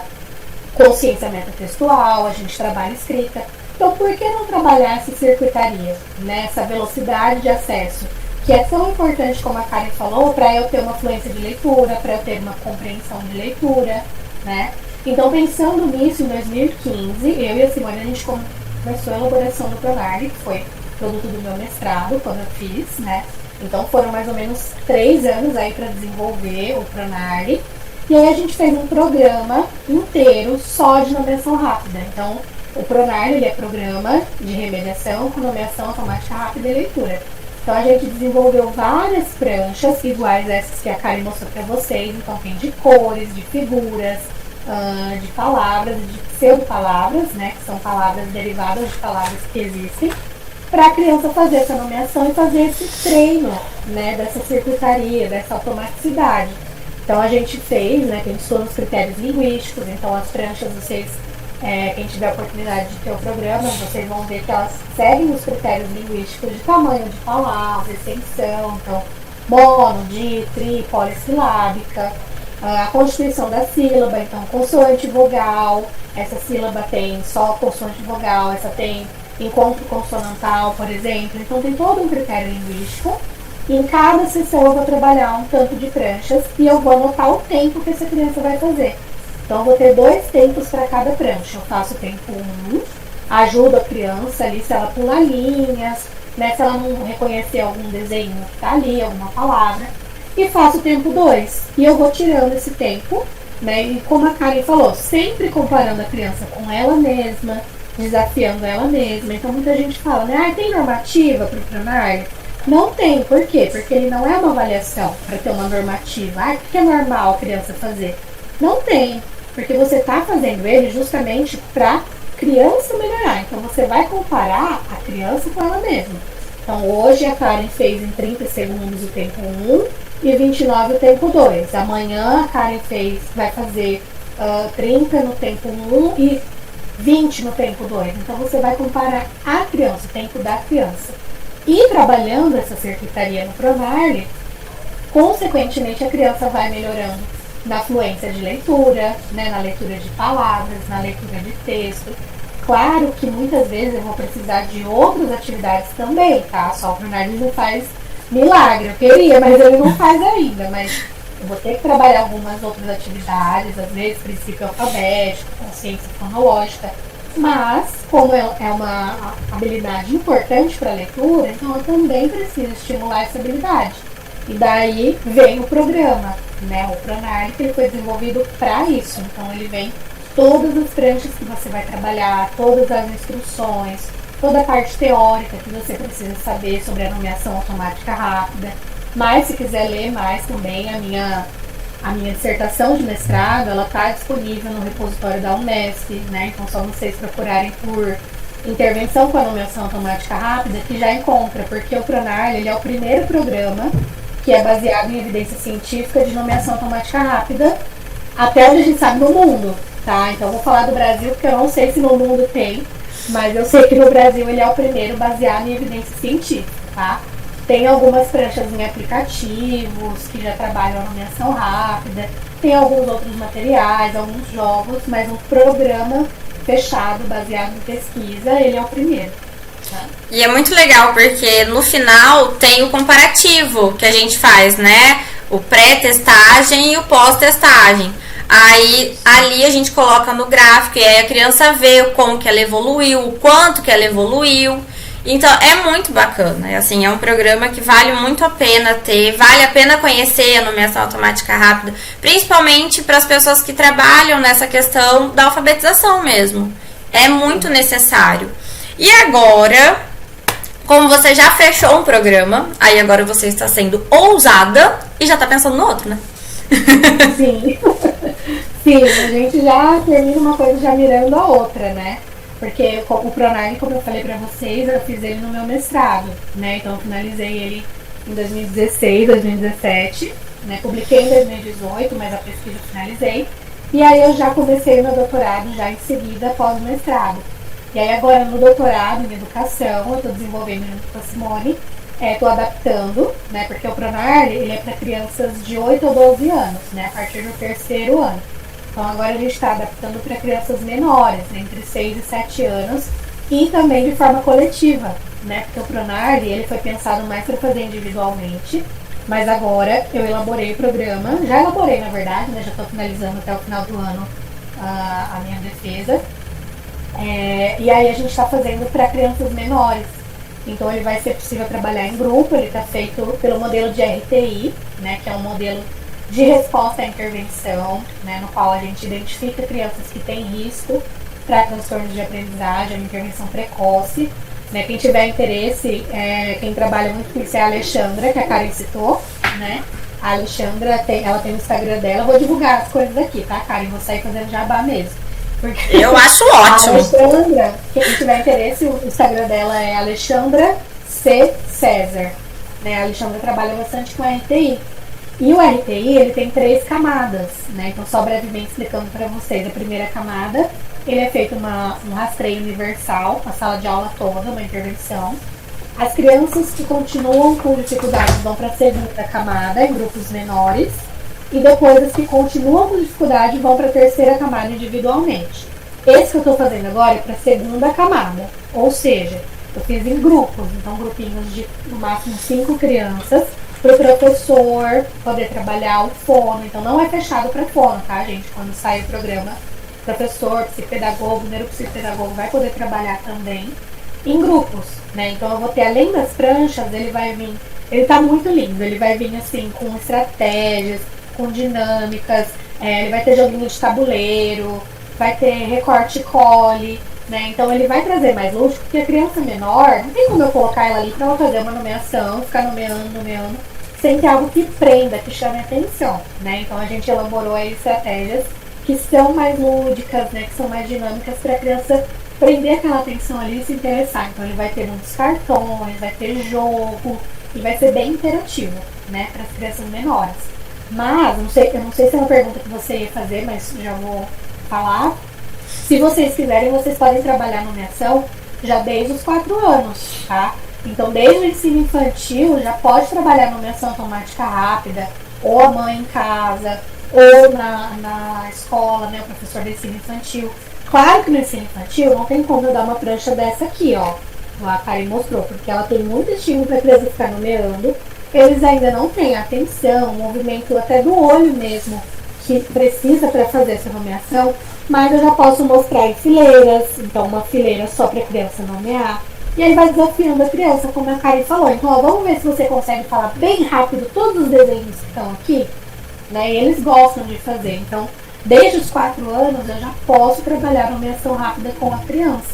consciência metatextual, a gente trabalha escrita. Então, por que não trabalhar essa circuitaria, né? Essa velocidade de acesso, que é tão importante, como a Karen falou, para eu ter uma fluência de leitura, para eu ter uma compreensão de leitura, né? Então, pensando nisso, em 2015, eu e a Simone, a gente começou a elaboração do Pronari, que foi produto do meu mestrado, quando eu fiz, né? Então, foram mais ou menos 3 anos aí para desenvolver o Pronari. E aí a gente fez um programa inteiro só de nomeação rápida. Então, o Pronari, ele é programa de remediação com nomeação automática rápida e leitura. Então, a gente desenvolveu várias pranchas, iguais a essas que a Karen mostrou para vocês. Então, tem de cores, de figuras, de palavras, de pseudo-palavras, né, que são palavras derivadas de palavras que existem, para a criança fazer essa nomeação e fazer esse treino, né, dessa circuitaria, dessa automaticidade. Então a gente fez, né, que a gente estudou nos critérios linguísticos, então as pranchas, vocês, quem tiver a oportunidade de ter o programa, vocês vão ver que elas seguem os critérios linguísticos de tamanho de palavra, extensão, então mono, di, tri, polissilábica, a constituição da sílaba, então consoante e vogal, essa sílaba tem só consoante e vogal, essa tem encontro consonantal, por exemplo, então tem todo um critério linguístico. E em cada sessão eu vou trabalhar um tanto de pranchas e eu vou anotar o tempo que essa criança vai fazer. Então eu vou ter 2 tempos para cada prancha. Eu faço o tempo 1, ajudo a criança ali se ela pular linhas, né, se ela não reconhecer algum desenho que está ali, alguma palavra. E faço o tempo 2. E eu vou tirando esse tempo, né, e como a Karen falou, sempre comparando a criança com ela mesma, desafiando ela mesma. Então muita gente fala, né, tem normativa para o Pronari? Não tem, por quê? Porque ele não é uma avaliação para ter uma normativa. O que é normal a criança fazer? Não tem, porque você está fazendo ele justamente para criança melhorar. Então você vai comparar a criança com ela mesma. Então hoje a Karen fez em 30 segundos o tempo 1 e 29 o tempo 2. Amanhã a Karen vai fazer 30 no tempo 1 e 20 no tempo 2. Então você vai comparar a criança, o tempo da criança. E trabalhando essa circuitaria no Pronari, consequentemente a criança vai melhorando na fluência de leitura, né, na leitura de palavras, na leitura de texto. Claro que muitas vezes eu vou precisar de outras atividades também, tá? Só o Pronari não faz milagre. Eu queria, mas ele não faz ainda. Mas Eu vou ter que trabalhar algumas outras atividades, às vezes princípio alfabético, consciência fonológica, mas como é uma habilidade importante para a leitura, então eu também preciso estimular essa habilidade. E daí vem o programa, né, o Pronali, que ele foi desenvolvido para isso. Então ele vem todas as pranchas que você vai trabalhar, todas as instruções, toda a parte teórica que você precisa saber sobre a nomeação automática rápida. Mas se quiser ler mais também, a minha dissertação de mestrado, ela está disponível no repositório da Unesp, né? Então só vocês procurarem por intervenção com a nomeação automática rápida que já encontra, porque o Pronali, ele é o primeiro programa que é baseado em evidência científica de nomeação automática rápida, até onde a gente sabe no mundo, tá? Então eu vou falar do Brasil, porque eu não sei se no mundo tem, mas eu sei que no Brasil ele é o primeiro baseado em evidência científica, tá? Tem algumas pranchas em aplicativos que já trabalham a nomeação rápida, tem alguns outros materiais, alguns jogos, mas um programa fechado, baseado em pesquisa, ele é o primeiro. Tá? E é muito legal porque no final tem o comparativo que a gente faz, né? O pré-testagem e o pós-testagem. Aí ali a gente coloca no gráfico e aí a criança vê como que ela evoluiu, o quanto que ela evoluiu. Então é muito bacana, assim, é um programa que vale muito a pena ter, vale a pena conhecer a nomeação automática rápida, principalmente para as pessoas que trabalham nessa questão da alfabetização mesmo. É muito necessário. E agora, como você já fechou um programa, aí agora você está sendo ousada e já está pensando no outro, né? Sim. Sim, a gente já termina uma coisa já mirando a outra, né? Porque o Pronali, como eu falei pra vocês, eu fiz ele no meu mestrado, né? Então eu finalizei ele em 2016, 2017, né? Publiquei em 2018, mas a pesquisa eu finalizei. E aí eu já comecei o meu doutorado já em seguida após o mestrado. E aí agora no doutorado em educação, eu tô desenvolvendo junto com a Simone, tô adaptando, né? Porque o Pronali, ele é para crianças de 8 a 12 anos, né? A partir do terceiro ano. Então agora a gente está adaptando para crianças menores, né, entre 6 e 7 anos, e também de forma coletiva, né? Porque o Pronali, ele foi pensado mais para fazer individualmente, mas agora eu elaborei o programa, já elaborei na verdade, né? Já estou finalizando até o final do ano a minha defesa. E aí a gente está fazendo para crianças menores. Então ele vai ser possível trabalhar em grupo, ele está feito pelo modelo de RTI, né? Que é um modelo de resposta à intervenção, né, no qual a gente identifica crianças que têm risco para transtornos de aprendizagem, uma intervenção precoce. Né, quem tiver interesse, quem trabalha muito com isso é a Alexandra, que a Karen citou. Né? A Alexandra, ela tem o Instagram dela. Eu vou divulgar as coisas aqui, tá, Karen? Vou sair fazendo jabá mesmo. Porque eu acho ótimo. A Alexandra, quem tiver interesse, o Instagram dela é Alexandra C. César. Né? A Alexandra trabalha bastante com RTI. E o RTI, ele tem 3 camadas, né? Então, só brevemente explicando para vocês. A primeira camada, ele é feito um rastreio universal, a sala de aula toda, uma intervenção. As crianças que continuam com dificuldades vão para a segunda camada, em grupos menores. E depois, as que continuam com dificuldade vão para a terceira camada individualmente. Esse que eu estou fazendo agora é para a segunda camada. Ou seja, eu fiz em grupos, então grupinhos de no máximo 5 crianças, para o professor poder trabalhar o fono. Então não é fechado para fono, tá, gente? Quando sai o programa, professor, psicopedagogo, neuropsicopedagogo vai poder trabalhar também em grupos, né? Então eu vou ter, além das pranchas, ele vai vir, ele tá muito lindo, ele vai vir assim com estratégias, com dinâmicas, ele vai ter joguinho de tabuleiro, vai ter recorte e cole, né? Então ele vai trazer mais lúdico, porque a criança menor, não tem como eu colocar ela ali para ela fazer uma nomeação, ficar nomeando, sem ter algo que prenda, que chame atenção, né? Então a gente elaborou aí estratégias que são mais lúdicas, né? Que são mais dinâmicas para a criança prender aquela atenção ali e se interessar. Então ele vai ter muitos cartões, vai ter jogo, e vai ser bem interativo, né? Para as crianças menores. Mas, eu não sei se é uma pergunta que você ia fazer, mas já vou falar. Se vocês quiserem, vocês podem trabalhar nomeação já desde os 4 anos, tá? Então, desde o ensino infantil, já pode trabalhar nomeação automática rápida, ou a mãe em casa, ou na escola, né, o professor do ensino infantil. Claro que no ensino infantil não tem como eu dar uma prancha dessa aqui, ó. A Karen mostrou, porque ela tem muito estímulo para a criança ficar nomeando, eles ainda não têm atenção, movimento até do olho mesmo, que precisa para fazer essa nomeação, mas eu já posso mostrar em fileiras, então uma fileira só para a criança nomear, e aí vai desafiando a criança, como a Karen falou. Então, ó, vamos ver se você consegue falar bem rápido todos os desenhos que estão aqui, né? E eles gostam de fazer. Então, desde os 4 anos, eu já posso trabalhar a nomeação rápida com a criança,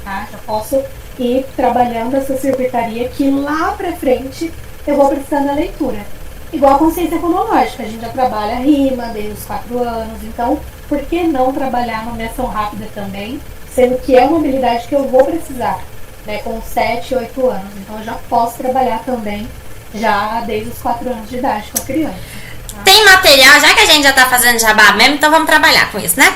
tá? Já posso ir trabalhando essa circuitaria que lá pra frente eu vou precisando da leitura. Igual a consciência fonológica, a gente já trabalha a rima desde os 4 anos, então por que não trabalhar a nomeação rápida também, sendo que é uma habilidade que eu vou precisar, né, com 7, 8 anos. Então eu já posso trabalhar também já desde os 4 anos de idade com a criança. Tá? Tem material, já que a gente já tá fazendo jabá mesmo, então vamos trabalhar com isso, né?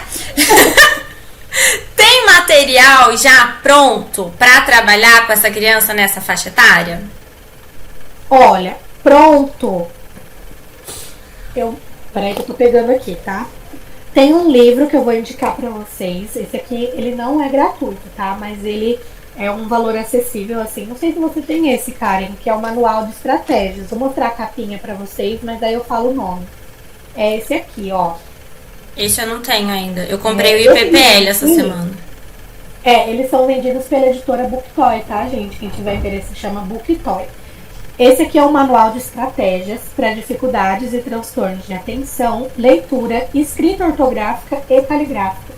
Tem material já pronto para trabalhar com essa criança nessa faixa etária? Olha, pronto. Peraí que eu tô pegando aqui, tá? Tem um livro que eu vou indicar pra vocês. Esse aqui, ele não é gratuito, tá? Mas ele é um valor acessível, assim. Não sei se você tem esse, Karen, que é o Manual de Estratégias. Vou mostrar a capinha pra vocês, mas daí eu falo o nome. É esse aqui, ó. Esse eu não tenho ainda. Eu comprei o IPPL essa semana. Eles são vendidos pela editora Booktoy, tá, gente? Quem tiver interesse chama Booktoy. Esse aqui é um manual de estratégias para dificuldades e transtornos de atenção, leitura, escrita ortográfica e caligráfica.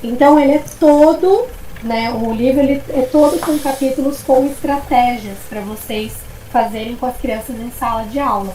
Então ele é todo, né, o livro ele é todo com capítulos com estratégias para vocês fazerem com as crianças em sala de aula.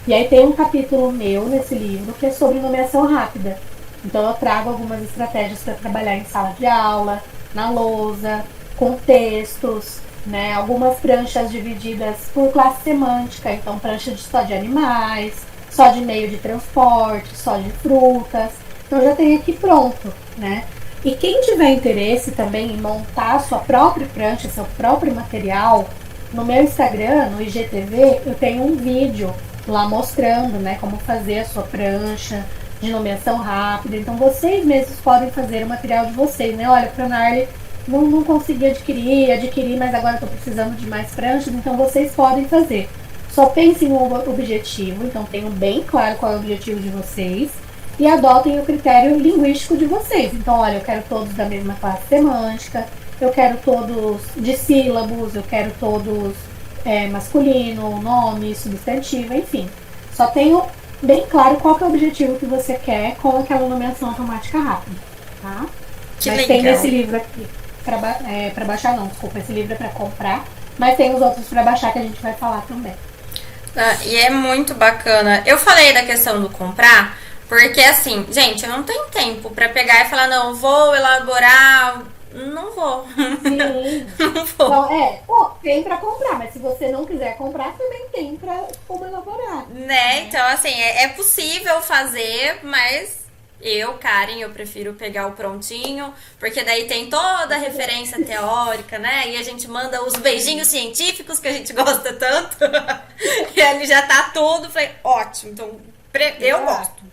E aí tem um capítulo meu nesse livro que é sobre nomeação rápida. Então eu trago algumas estratégias para trabalhar em sala de aula, na lousa, com textos, né, algumas pranchas divididas por classe semântica, então prancha só de animais, só de meio de transporte, só de frutas. Então já tem aqui pronto, né? E quem tiver interesse também em montar a sua própria prancha, seu próprio material, no meu Instagram, no IGTV, eu tenho um vídeo lá mostrando, né, como fazer a sua prancha de nomeação rápida. Então vocês mesmos podem fazer o material de vocês, né? Olha, Pronarly, não consegui adquirir, mas agora estou precisando de mais pranchas, então vocês podem fazer. Só pensem no objetivo, então tenham bem claro qual é o objetivo de vocês e adotem o critério linguístico de vocês. Então, olha, eu quero todos da mesma classe semântica, eu quero todos de sílabos, eu quero todos masculino, nome, substantivo, enfim. Só tenho bem claro qual que é o objetivo que você quer com aquela nomeação automática rápida, tá? Que mas legal. Tem nesse livro aqui. Pra baixar não, desculpa, esse livro é pra comprar, mas tem os outros pra baixar que a gente vai falar também. E é muito bacana. Eu falei da questão do comprar, porque assim, gente, eu não tenho tempo pra pegar e falar, não, vou elaborar, não vou. Sim. Não vou. Então, tem pra comprar, mas se você não quiser comprar, também tem pra como elaborar. Né, então assim, é possível fazer, mas... Karen, eu prefiro pegar o prontinho, porque daí tem toda a referência teórica, né? E a gente manda os beijinhos científicos que a gente gosta tanto. E ali já tá tudo. Falei, ótimo, então eu gosto.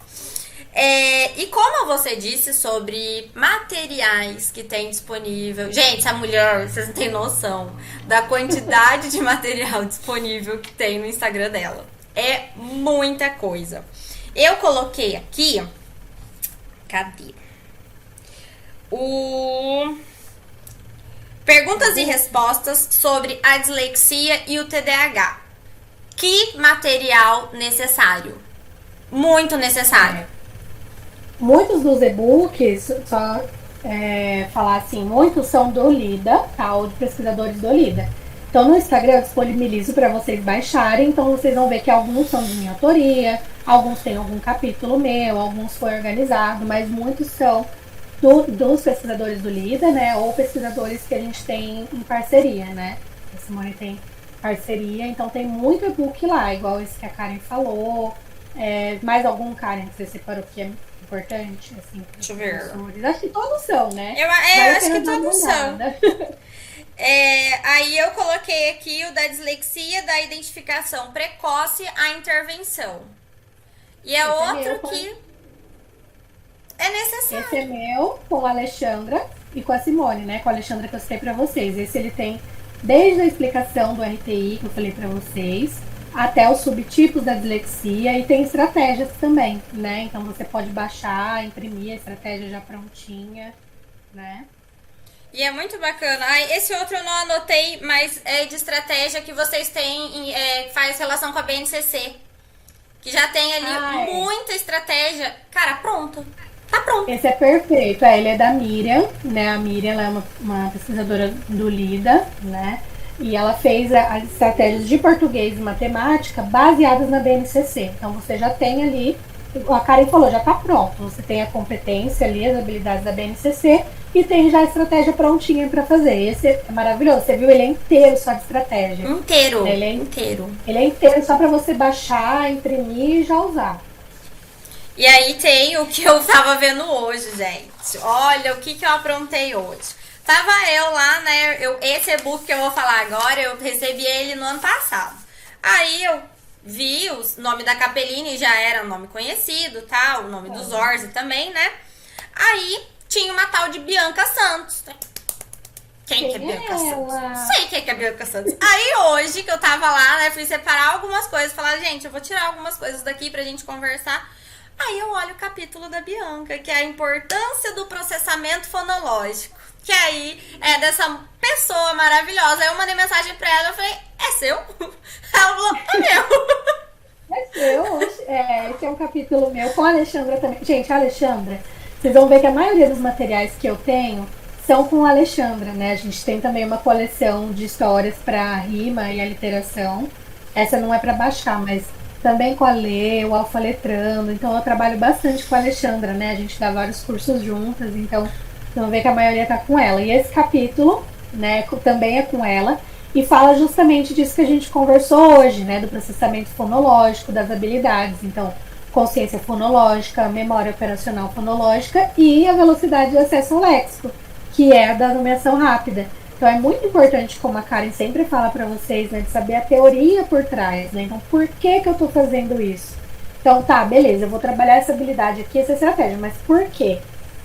E como você disse sobre materiais que tem disponível. Gente, essa mulher, vocês não têm noção da quantidade de material disponível que tem no Instagram dela. É muita coisa. Eu coloquei aqui. Cadê? Perguntas e respostas sobre a dislexia e o TDAH. Que material necessário? Muito necessário. Muitos dos e-books, só falar assim, muitos são do Lida, tá? Ou de pesquisadores do Lida. Então no Instagram eu disponibilizo para vocês baixarem, então vocês vão ver que alguns são de minha autoria, alguns têm algum capítulo meu, alguns foi organizado, mas muitos são dos pesquisadores do Lida, né? Ou pesquisadores que a gente tem em parceria, né? A Simone tem parceria, então tem muito e-book lá, igual esse que a Karen falou. Mais algum, Karen, que você separou que é importante? Assim, deixa eu ver. Acho que todos são, né? Eu acho que todos são. Aí eu coloquei aqui o da dislexia, da identificação precoce à intervenção. E é outro que é necessário. Esse é meu, com a Alexandra e com a Simone, né? Com a Alexandra que eu citei pra vocês. Esse ele tem desde a explicação do RTI que eu falei pra vocês, até os subtipos da dislexia e tem estratégias também, né? Então você pode baixar, imprimir a estratégia já prontinha, né? E é muito bacana. Ai, esse outro eu não anotei, mas é de estratégia que vocês têm, faz relação com a BNCC. Que já tem ali muita estratégia. Cara, pronto. Tá pronto. Esse é perfeito. Ele é da Miriam, né? A Miriam ela é uma pesquisadora do LIDA, né? E ela fez as estratégias de português e matemática baseadas na BNCC. Então você já tem ali, a Karen falou, já tá pronto. Você tem a competência ali, as habilidades da BNCC e tem já a estratégia prontinha para fazer. Esse é maravilhoso. Você viu? Ele é inteiro só de estratégia. Inteiro. Ele é inteiro. Ele é inteiro só para você baixar, imprimir e já usar. E aí tem o que eu tava vendo hoje, gente. Olha o que eu aprontei hoje. Tava eu lá, né? Esse e-book que eu vou falar agora, eu recebi ele no ano passado. Aí eu vi o nome da Capellini, já era um nome conhecido, tá? O nome do Zorzi também, né? Aí tinha uma tal de Bianca Santos. Quem que é Bianca Santos? Sei quem que é Bianca Santos. Aí hoje que eu tava lá, né? Fui separar algumas coisas, falar, gente, eu vou tirar algumas coisas daqui pra gente conversar. Aí eu olho o capítulo da Bianca, que é a importância do processamento fonológico. Que aí é dessa pessoa maravilhosa. Aí eu mandei mensagem pra ela, eu falei, é seu? Ela falou, é meu. É seu. Esse é um capítulo meu com a Alexandra também. Gente, a Alexandra, vocês vão ver que a maioria dos materiais que eu tenho são com a Alexandra, né? A gente tem também uma coleção de histórias para rima e aliteração. Essa não é para baixar, mas também com a Lê, o Alfa Letrando. Então eu trabalho bastante com a Alexandra, né? A gente dá vários cursos juntas, então vão ver que a maioria tá com ela. E esse capítulo, né, também é com ela e fala justamente disso que a gente conversou hoje, né? Do processamento fonológico, das habilidades. Então, consciência fonológica, memória operacional fonológica e a velocidade de acesso ao léxico, que é a da nomeação rápida. Então é muito importante, como a Karen sempre fala para vocês, né, de saber a teoria por trás, né? Então, por que eu tô fazendo isso? Então, tá, beleza, eu vou trabalhar essa habilidade aqui, essa estratégia, mas por quê?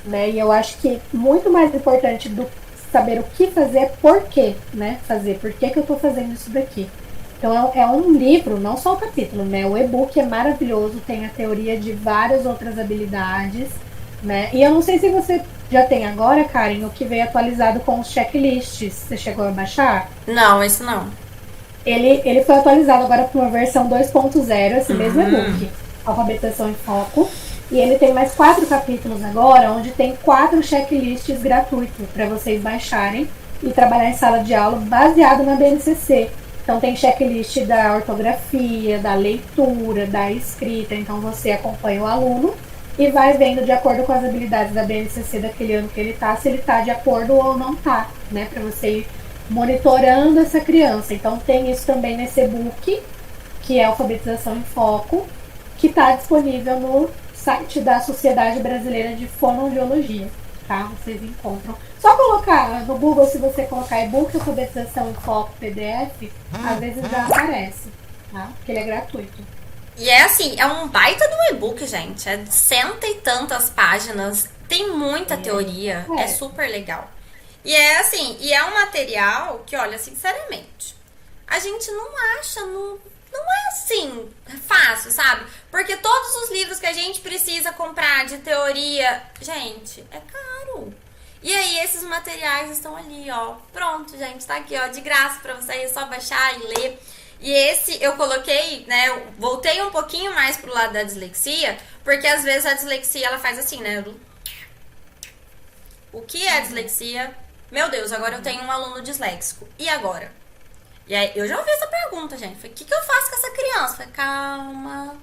Né? E eu acho que muito mais importante do saber o que fazer é por quê, né? Fazer, por que eu tô fazendo isso daqui? Então é um livro, não só o capítulo, né? O e-book é maravilhoso, tem a teoria de várias outras habilidades, né? E eu não sei se você já tem agora, Karen, o que veio atualizado com os checklists. Você chegou a baixar? Não, isso não. Ele foi atualizado agora para uma versão 2.0, esse mesmo e-book, Alfabetização em Foco. E ele tem mais 4 capítulos agora, onde tem 4 checklists gratuitos para vocês baixarem e trabalhar em sala de aula baseado na BNCC. Então tem checklist da ortografia, da leitura, da escrita. Então você acompanha o aluno e vai vendo de acordo com as habilidades da BNCC daquele ano que ele tá, se ele tá de acordo ou não tá, né? Para você ir monitorando essa criança. Então tem isso também nesse e-book, que é Alfabetização em Foco, que está disponível no site da Sociedade Brasileira de Fonoaudiologia, tá? Vocês encontram. Só colocar no Google, se você colocar e-book Alfabetização em Foco PDF, às vezes já aparece, tá? Porque ele é gratuito. E é assim, é um baita de um e-book, gente. É de 100 e tantas páginas. Tem muita teoria. É super legal. E é assim, e é um material que, olha, sinceramente, a gente não acha não é assim fácil, sabe? Porque todos os livros que a gente precisa comprar de teoria, gente, é caro. E aí esses materiais estão ali, ó. Pronto, gente, tá aqui, ó, de graça pra você, é só baixar e ler. E esse eu coloquei, né, eu voltei um pouquinho mais pro lado da dislexia, porque às vezes a dislexia ela faz assim, né? O que é dislexia? Meu Deus, agora eu tenho um aluno disléxico. E agora? E aí, eu já ouvi essa pergunta, gente. Falei, o que eu faço com essa criança? Falei, calma,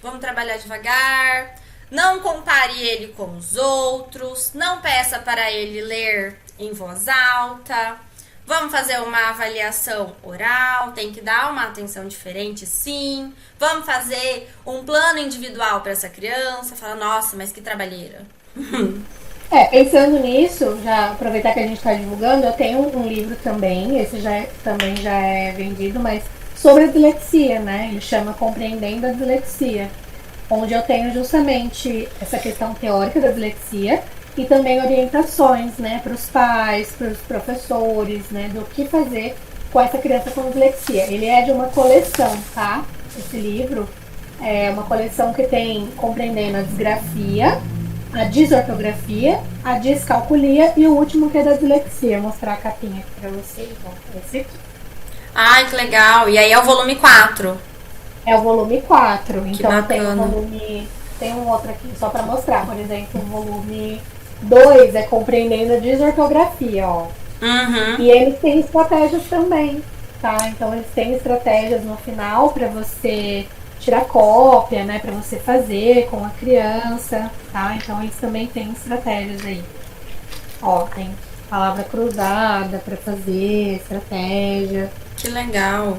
vamos trabalhar devagar. Não compare ele com os outros. Não peça para ele ler em voz alta. Vamos fazer uma avaliação oral. Tem que dar uma atenção diferente, sim. Vamos fazer um plano individual para essa criança. Fala, nossa, mas que trabalheira. Pensando nisso, já aproveitar que a gente está divulgando, eu tenho um livro também, esse também já é vendido, mas sobre a dislexia, né? Ele chama Compreendendo a Dislexia, onde eu tenho justamente essa questão teórica da dislexia e também orientações, né, para os pais, para os professores, né, do que fazer com essa criança com dislexia. Ele é de uma coleção, tá? esse livro é uma coleção que tem compreendendo a disgrafia, a desortografia, a descalculia e o último que é da dislexia. Vou mostrar a capinha aqui pra vocês. Ó, esse aqui. Ai, que legal. E aí é o volume 4. É o volume 4. Que Então tem bacana. um volume. Tem um outro aqui só pra mostrar. Por exemplo, o volume 2 é compreendendo a desortografia, ó. Uhum. E eles têm estratégias também, tá? Então eles têm estratégias no final para você tirar cópia, né? Para você fazer com a criança, tá? Então eles também têm estratégias aí. Ó, tem palavra cruzada para fazer, estratégia. Que legal.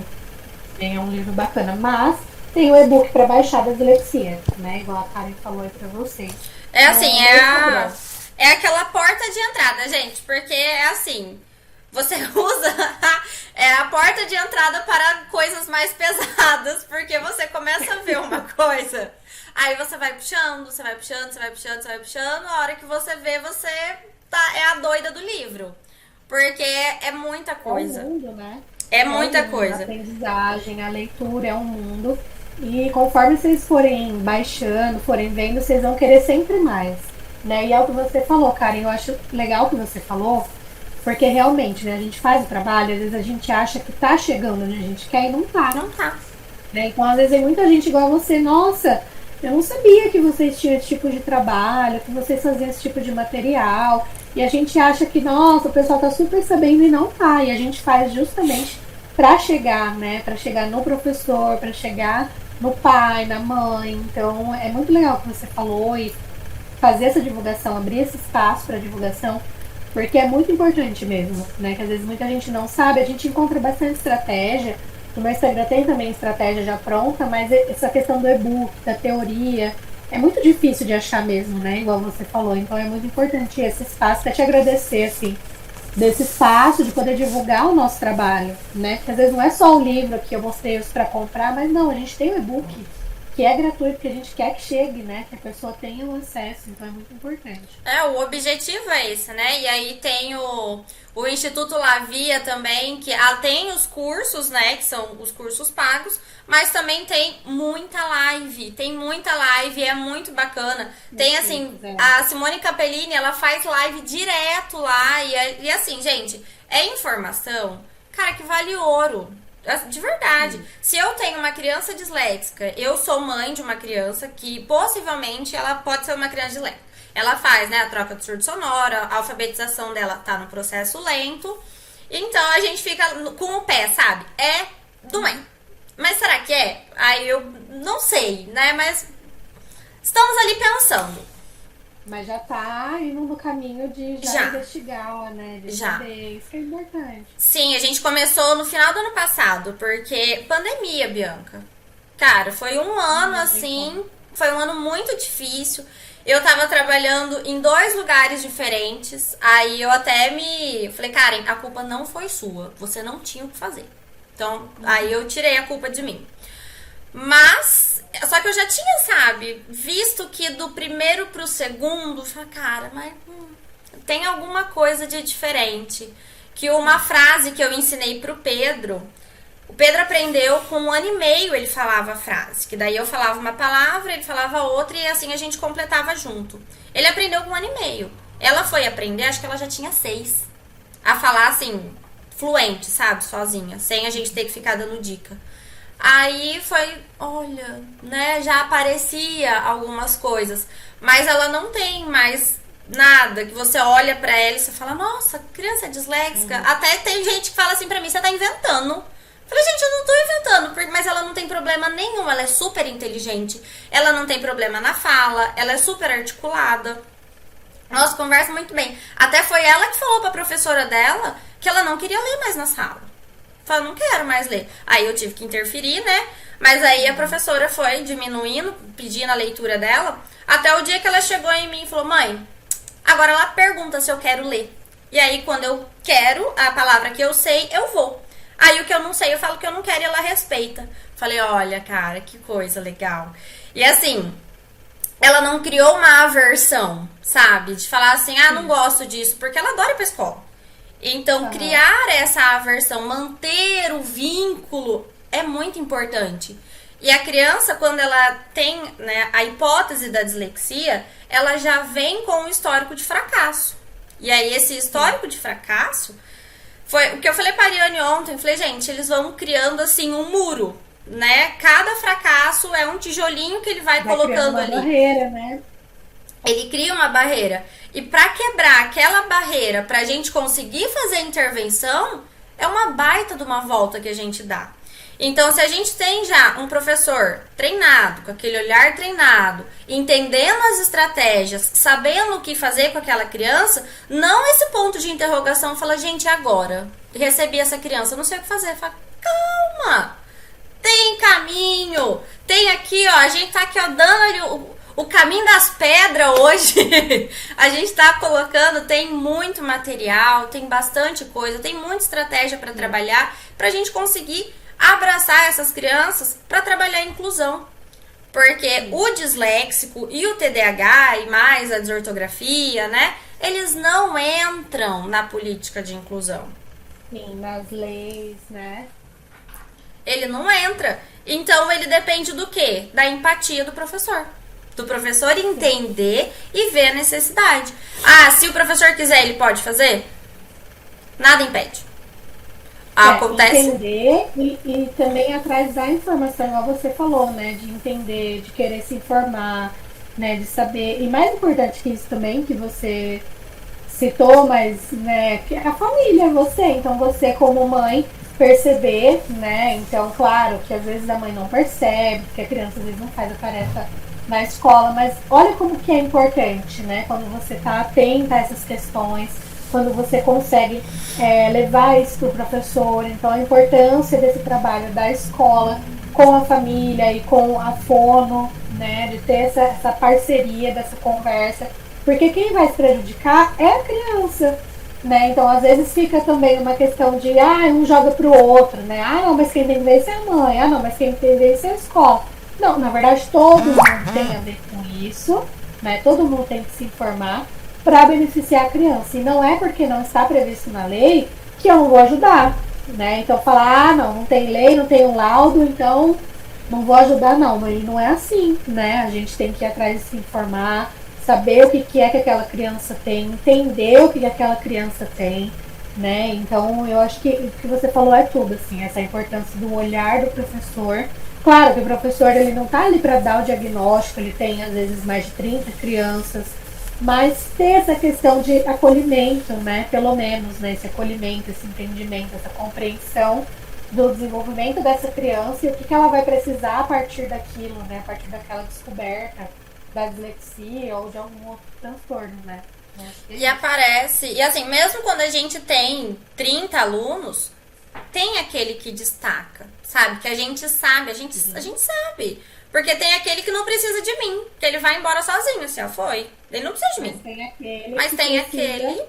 É um livro bacana, mas tem o e-book para baixar da dislexia, né? Igual a Karen falou aí para vocês. É assim, No é Instagram. é aquela porta de entrada, gente, porque é assim, você usa é a porta de entrada para coisas mais pesadas, porque você começa a ver uma coisa, aí você vai puxando, você vai puxando, você vai puxando, você vai puxando, a hora que você vê, você é a doida do livro, porque é muita É um coisa, mundo, né? é É um muita mundo, a coisa. aprendizagem, a leitura é um mundo. E conforme vocês forem baixando, forem vendo, vocês vão querer sempre mais. Né? E é o que você falou, Karen, eu acho legal o que você falou, porque realmente, né, a gente faz o trabalho, às vezes a gente acha que tá chegando onde a gente quer e não tá. Não tá. Né? Então, às vezes, tem muita gente igual a você, nossa, eu não sabia que vocês tinham esse tipo de trabalho, que vocês faziam esse tipo de material. E a gente acha que, nossa, o pessoal tá super sabendo e não tá. E a gente faz justamente para chegar, né? Para chegar no professor, para chegar no pai, na mãe. Então, é muito legal o que você falou e fazer essa divulgação, abrir esse espaço para divulgação, porque é muito importante mesmo, né? Que às vezes muita gente não sabe, a gente encontra bastante estratégia. No meu Instagram tem também estratégia já pronta, mas essa questão do e-book, da teoria, é muito difícil de achar mesmo, né? Igual você falou. Então é muito importante esse espaço. Quero te agradecer, assim, desse espaço de poder divulgar o nosso trabalho, né? Porque às vezes não é só o livro que eu mostrei os para comprar, mas não, a gente tem o e-book que é gratuito, que a gente quer que chegue, né? Que a pessoa tenha o acesso, então é muito importante. É, o objetivo é esse, né? E aí tem o Instituto Lavia também, que tem os cursos, né? Que são os cursos pagos, mas também tem muita live, é muito bacana. Tem, assim, a Simone Capellini, ela faz live direto lá, e assim, gente, é informação, cara, que vale ouro. De verdade. Se eu tenho uma criança disléxica, eu sou mãe de uma criança que possivelmente ela pode ser uma criança disléxica. Ela faz, né, a troca de surdo sonoro, a alfabetização dela tá no processo lento. Então a gente fica com o pé, sabe? É doente. Mas será que é? Aí eu não sei, né? Mas estamos ali pensando. Mas já tá indo no caminho de já investigar, né? De já. Saber. Isso é importante. Sim, a gente começou no final do ano passado, porque pandemia, Bianca. Cara, foi um ano assim, foi um ano muito difícil. Eu tava trabalhando em 2 lugares diferentes. Aí eu até me falei, Karen, a culpa não foi sua. Você não tinha o que fazer. Então, aí eu tirei a culpa de mim. Mas, só que eu já tinha, sabe, visto que do primeiro pro segundo, eu falei, cara, mas tem alguma coisa de diferente. Que uma frase que eu ensinei pro Pedro, o Pedro aprendeu com 1 ano e meio, ele falava a frase. Que daí eu falava uma palavra, ele falava outra e assim a gente completava junto. Ele aprendeu com 1 ano e meio. Ela foi aprender, acho que ela já tinha 6. A falar assim, fluente, sabe, sozinha, sem a gente ter que ficar dando dica. Aí foi, olha, né, já aparecia algumas coisas, mas ela não tem mais nada que você olha pra ela e você fala, nossa, criança disléxica. Até tem gente que fala assim pra mim, você tá inventando. Eu falei, gente, eu não tô inventando, mas ela não tem problema nenhum, ela é super inteligente, ela não tem problema na fala, ela é super articulada. Nossa, conversa muito bem. Até foi ela que falou pra professora dela que ela não queria ler mais na sala. Falei, não quero mais ler. Aí eu tive que interferir, né? Mas aí a professora foi diminuindo, pedindo a leitura dela, até o dia que ela chegou em mim e falou, mãe, agora ela pergunta se eu quero ler. E aí quando eu quero a palavra que eu sei, eu vou. Aí o que eu não sei, eu falo que eu não quero e ela respeita. Falei, olha, cara, que coisa legal. E assim, ela não criou uma aversão, sabe? De falar assim, ah, não gosto disso, porque ela adora ir pra escola. Então, criar essa aversão, manter o vínculo é muito importante. E a criança, quando ela tem, né, a hipótese da dislexia, ela já vem com um histórico de fracasso. E aí, esse histórico de fracasso, foi o que eu falei para a Ariane ontem. Eu falei, gente, eles vão criando, assim, um muro, né? Cada fracasso é um tijolinho que ele vai colocando ali. Barreira, né? Ele cria uma barreira. E para quebrar aquela barreira, para a gente conseguir fazer a intervenção, é uma baita de uma volta que a gente dá. Então, se a gente tem já um professor treinado, com aquele olhar treinado, entendendo as estratégias, sabendo o que fazer com aquela criança, não esse ponto de interrogação, fala, gente, agora, recebi essa criança, não sei o que fazer. Fala, calma, tem caminho, tem aqui, ó, a gente tá aqui, ó, dando ali o caminho das pedras hoje. A gente tá colocando, tem muito material, tem bastante coisa, tem muita estratégia para trabalhar, pra gente conseguir abraçar essas crianças para trabalhar a inclusão. Porque o disléxico e o TDAH e mais a desortografia, né? Eles não entram na política de inclusão. Sim, nas leis, né? Ele não entra. Então ele depende do quê? Da empatia do professor. Do professor entender e ver a necessidade. Ah, se o professor quiser, ele pode fazer? Nada impede. Acontece. Entender e também atrás da informação, igual você falou, né? De entender, de querer se informar, né? De saber. E mais importante que isso também, que você citou, mas, né? Que a família, você. Então, você como mãe, perceber, né? Então, claro que às vezes a mãe não percebe, que a criança às vezes não faz a tarefa na escola, mas olha como que é importante, né? Quando você tá atenta a essas questões, quando você consegue levar isso para o professor. Então, a importância desse trabalho da escola com a família e com a fono, né, de ter essa parceria, dessa conversa, porque quem vai se prejudicar é a criança, né? Então, às vezes fica também uma questão de, um joga pro outro, né? Não, mas quem tem que ver isso é a mãe. Não, mas quem tem que ver isso é a escola. Não, na verdade, todo mundo tem a ver com isso, né? Todo mundo tem que se informar para beneficiar a criança. E não é porque não está previsto na lei que eu não vou ajudar, né? Então falar, não tem lei, não tem um laudo, então não vou ajudar não. Mas não é assim, né? A gente tem que ir atrás de se informar, saber o que é que aquela criança tem, entender o que aquela criança tem, né? Então eu acho que o que você falou é tudo, assim, essa importância do olhar do professor. Claro que o professor, ele não tá ali para dar o diagnóstico, ele tem às vezes mais de 30 crianças, mas ter essa questão de acolhimento, né? Pelo menos, né? Esse acolhimento, esse entendimento, essa compreensão do desenvolvimento dessa criança e o que ela vai precisar a partir daquilo, né? A partir daquela descoberta da dislexia ou de algum outro transtorno, né? E aparece, e assim, mesmo quando a gente tem 30 alunos, tem aquele que destaca, sabe? Que a gente sabe, a gente sabe. Porque tem aquele que não precisa de mim, que ele vai embora sozinho, assim, ó, foi. Ele não precisa de mim. Mas tem aquele.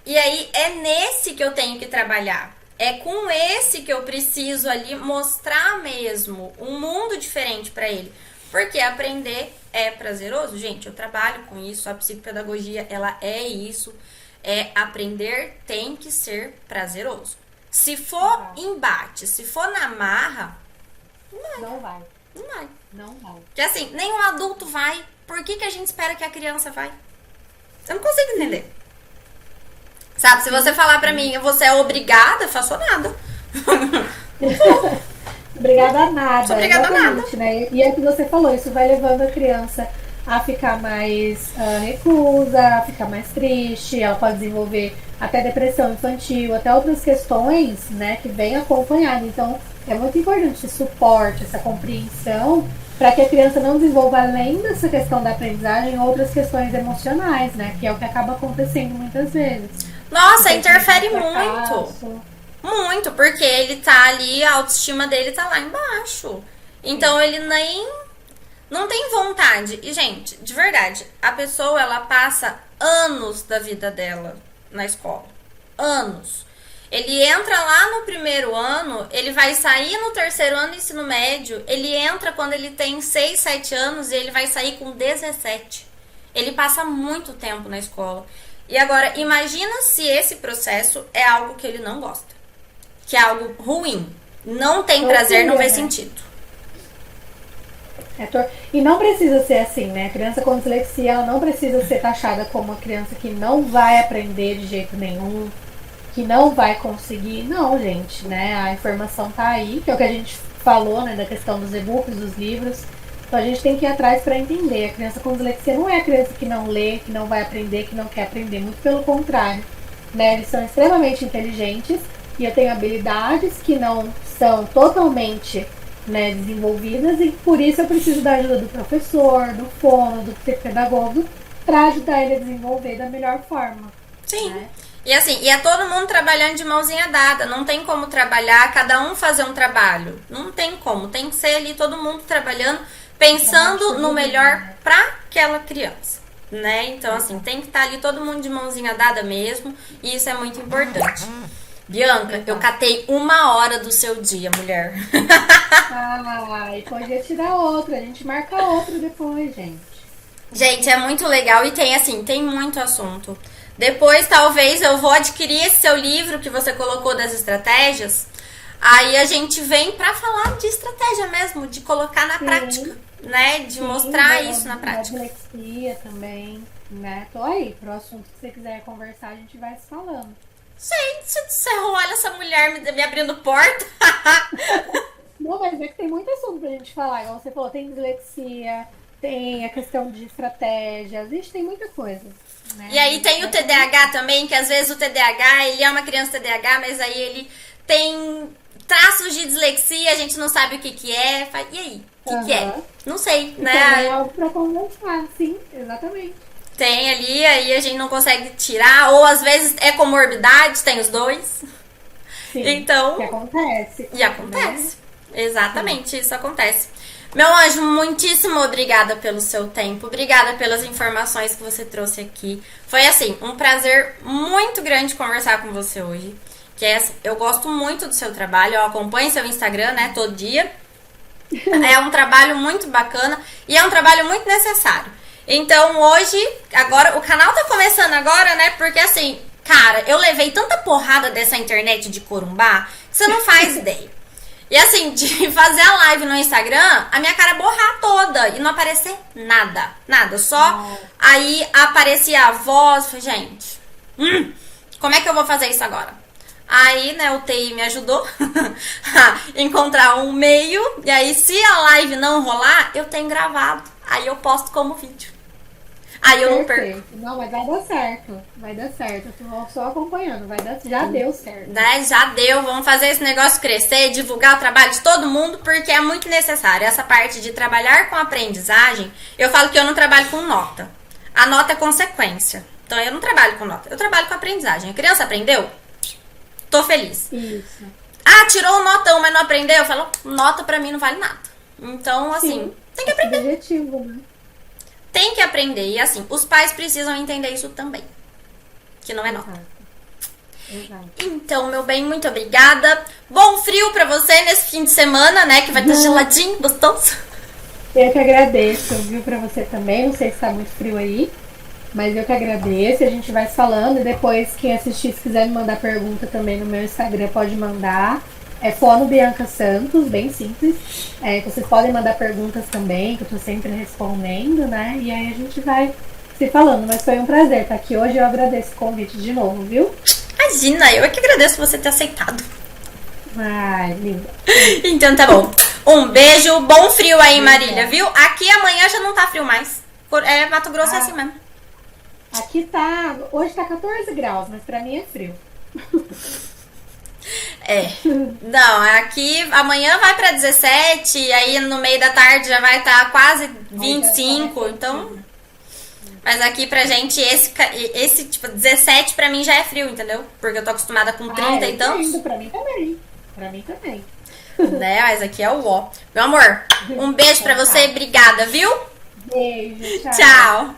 E aí é nesse que eu tenho que trabalhar. É com esse que eu preciso ali mostrar mesmo um mundo diferente para ele. Porque aprender é prazeroso. Gente, eu trabalho com isso, a psicopedagogia, ela é isso. Aprender tem que ser prazeroso. Se for embate, se for na marra, não vai. Não vai. Não vai. Porque assim, nenhum adulto vai. Por que a gente espera que a criança vai? Eu não consigo entender. Sabe, se você falar pra mim, você é obrigada, eu faço nada. Obrigada a nada. Sou obrigada a nada. Né? E é o que você falou, isso vai levando a criança a ficar mais reclusa, a ficar mais triste, ela pode desenvolver até depressão infantil, até outras questões, né, que vêm acompanhando. Então, é muito importante esse suporte, essa compreensão, para que a criança não desenvolva, além dessa questão da aprendizagem, outras questões emocionais, né, que é o que acaba acontecendo muitas vezes. Nossa, interfere muito. Muito, porque ele tá ali, a autoestima dele tá lá embaixo. Então, ele nem... não tem vontade. E, gente, de verdade, a pessoa, ela passa anos da vida dela na escola. Anos. Ele entra lá no primeiro ano, ele vai sair no terceiro ano do ensino médio, ele entra quando ele tem 6, 7 anos e ele vai sair com 17. Ele passa muito tempo na escola. E agora, imagina se esse processo é algo que ele não gosta. Que é algo ruim. Não tem prazer, não vê sentido. E não precisa ser assim, né? A criança com dislexia, ela não precisa ser taxada como uma criança que não vai aprender de jeito nenhum, que não vai conseguir. Não, gente, né? A informação tá aí, que é o que a gente falou, né? Da questão dos e-books, dos livros. Então a gente tem que ir atrás para entender. A criança com dislexia não é a criança que não lê, que não vai aprender, que não quer aprender. Muito pelo contrário, né? Eles são extremamente inteligentes e eu tenho habilidades que não são totalmente, né, desenvolvidas, e por isso eu preciso da ajuda do professor, do fono, do pedagogo, para ajudar ele a desenvolver da melhor forma. Sim. Né? E assim, e é todo mundo trabalhando de mãozinha dada. Não tem como trabalhar, cada um fazer um trabalho. Não tem como. Tem que ser ali todo mundo trabalhando, pensando no melhor para aquela criança, né? Então, assim, tem que estar ali todo mundo de mãozinha dada mesmo. E isso é muito importante. Bianca, eu catei 1 hora do seu dia, mulher. E podia tirar outra. A gente marca outra depois, gente. Gente, é muito legal e tem, assim, tem muito assunto. Depois, talvez, eu vou adquirir esse seu livro que você colocou das estratégias. Aí a gente vem pra falar de estratégia mesmo, de colocar na prática, né? De mostrar isso na prática. Dislexia também, né? Tô aí, pro assunto que você quiser conversar, a gente vai se falando. Gente, você olha essa mulher me abrindo porta. Não, mas é que tem muito assunto pra gente falar. Igual você falou, tem dislexia, tem a questão de estratégia, existe, tem muita coisa. Né? E aí tem o TDAH também, que às vezes o TDAH, ele é uma criança TDAH, mas aí ele tem traços de dislexia, a gente não sabe o que que é. E aí? O que é? Não sei, e né? Também é algo pra conversar, sim, exatamente. Tem ali, aí a gente não consegue tirar, ou às vezes é comorbidade, tem os dois. Sim, então, que acontece. E acontece. Né? Exatamente, isso acontece. Meu anjo, muitíssimo obrigada pelo seu tempo, obrigada pelas informações que você trouxe aqui. Foi assim, um prazer muito grande conversar com você hoje. Que é, eu gosto muito do seu trabalho, eu acompanho seu Instagram, né, todo dia. É um trabalho muito bacana e é um trabalho muito necessário. Então hoje, agora, o canal tá começando agora, né, porque assim, cara, eu levei tanta porrada dessa internet de Corumbá que você não faz ideia. E assim, de fazer a live no Instagram, a minha cara borrar toda e não aparecer nada, nada, só aí aparecia a voz, falei, gente, como é que eu vou fazer isso agora? Aí, né, o TI me ajudou a encontrar um meio, e aí se a live não rolar, eu tenho gravado, aí eu posto como vídeo. Aí eu não perco. Não, mas vai dar certo. Vai dar certo. Eu tô só acompanhando. Vai dar, já deu certo. Né? Já deu. Vamos fazer esse negócio crescer, divulgar o trabalho de todo mundo, porque é muito necessário. Essa parte de trabalhar com aprendizagem, eu falo que eu não trabalho com nota. A nota é consequência. Então eu não trabalho com nota. Eu trabalho com aprendizagem. A criança aprendeu? Tô feliz. Isso. Ah, tirou nota 1, mas não aprendeu? Eu falo, nota pra mim não vale nada. Então, assim, sim, tem que aprender. Objetivo, né? Tem que aprender. E assim, os pais precisam entender isso também. Que não é nota. Exato. Então, meu bem, muito obrigada. Bom frio pra você nesse fim de semana, né? Que vai estar geladinho, gostoso. Eu que agradeço, viu, pra você também. Não sei se tá muito frio aí, mas eu que agradeço. A gente vai se falando. E depois, quem assistir, se quiser me mandar pergunta também no meu Instagram, pode mandar. É Fono Bianca Santos, bem simples. Vocês podem mandar perguntas também, que eu tô sempre respondendo, né? E aí a gente vai se falando. Mas foi um prazer estar aqui hoje. Eu agradeço o convite de novo, viu? Imagina, eu é que agradeço você ter aceitado. Ai, linda. Então tá bom. Um beijo, bom frio aí em Marília, viu? Aqui amanhã já não tá frio mais. Mato Grosso é assim mesmo. Aqui tá... Hoje tá 14 graus, mas pra mim é frio. Não, aqui amanhã vai pra 17, aí no meio da tarde já vai estar quase 25, então... Mas aqui pra gente, esse tipo, 17 pra mim já é frio, entendeu? Porque eu tô acostumada com 30 e tantos. Pra mim também. Pra mim também. Né, mas aqui é o ó. Meu amor, um beijo pra você, obrigada, viu? Beijo, tchau. Tchau.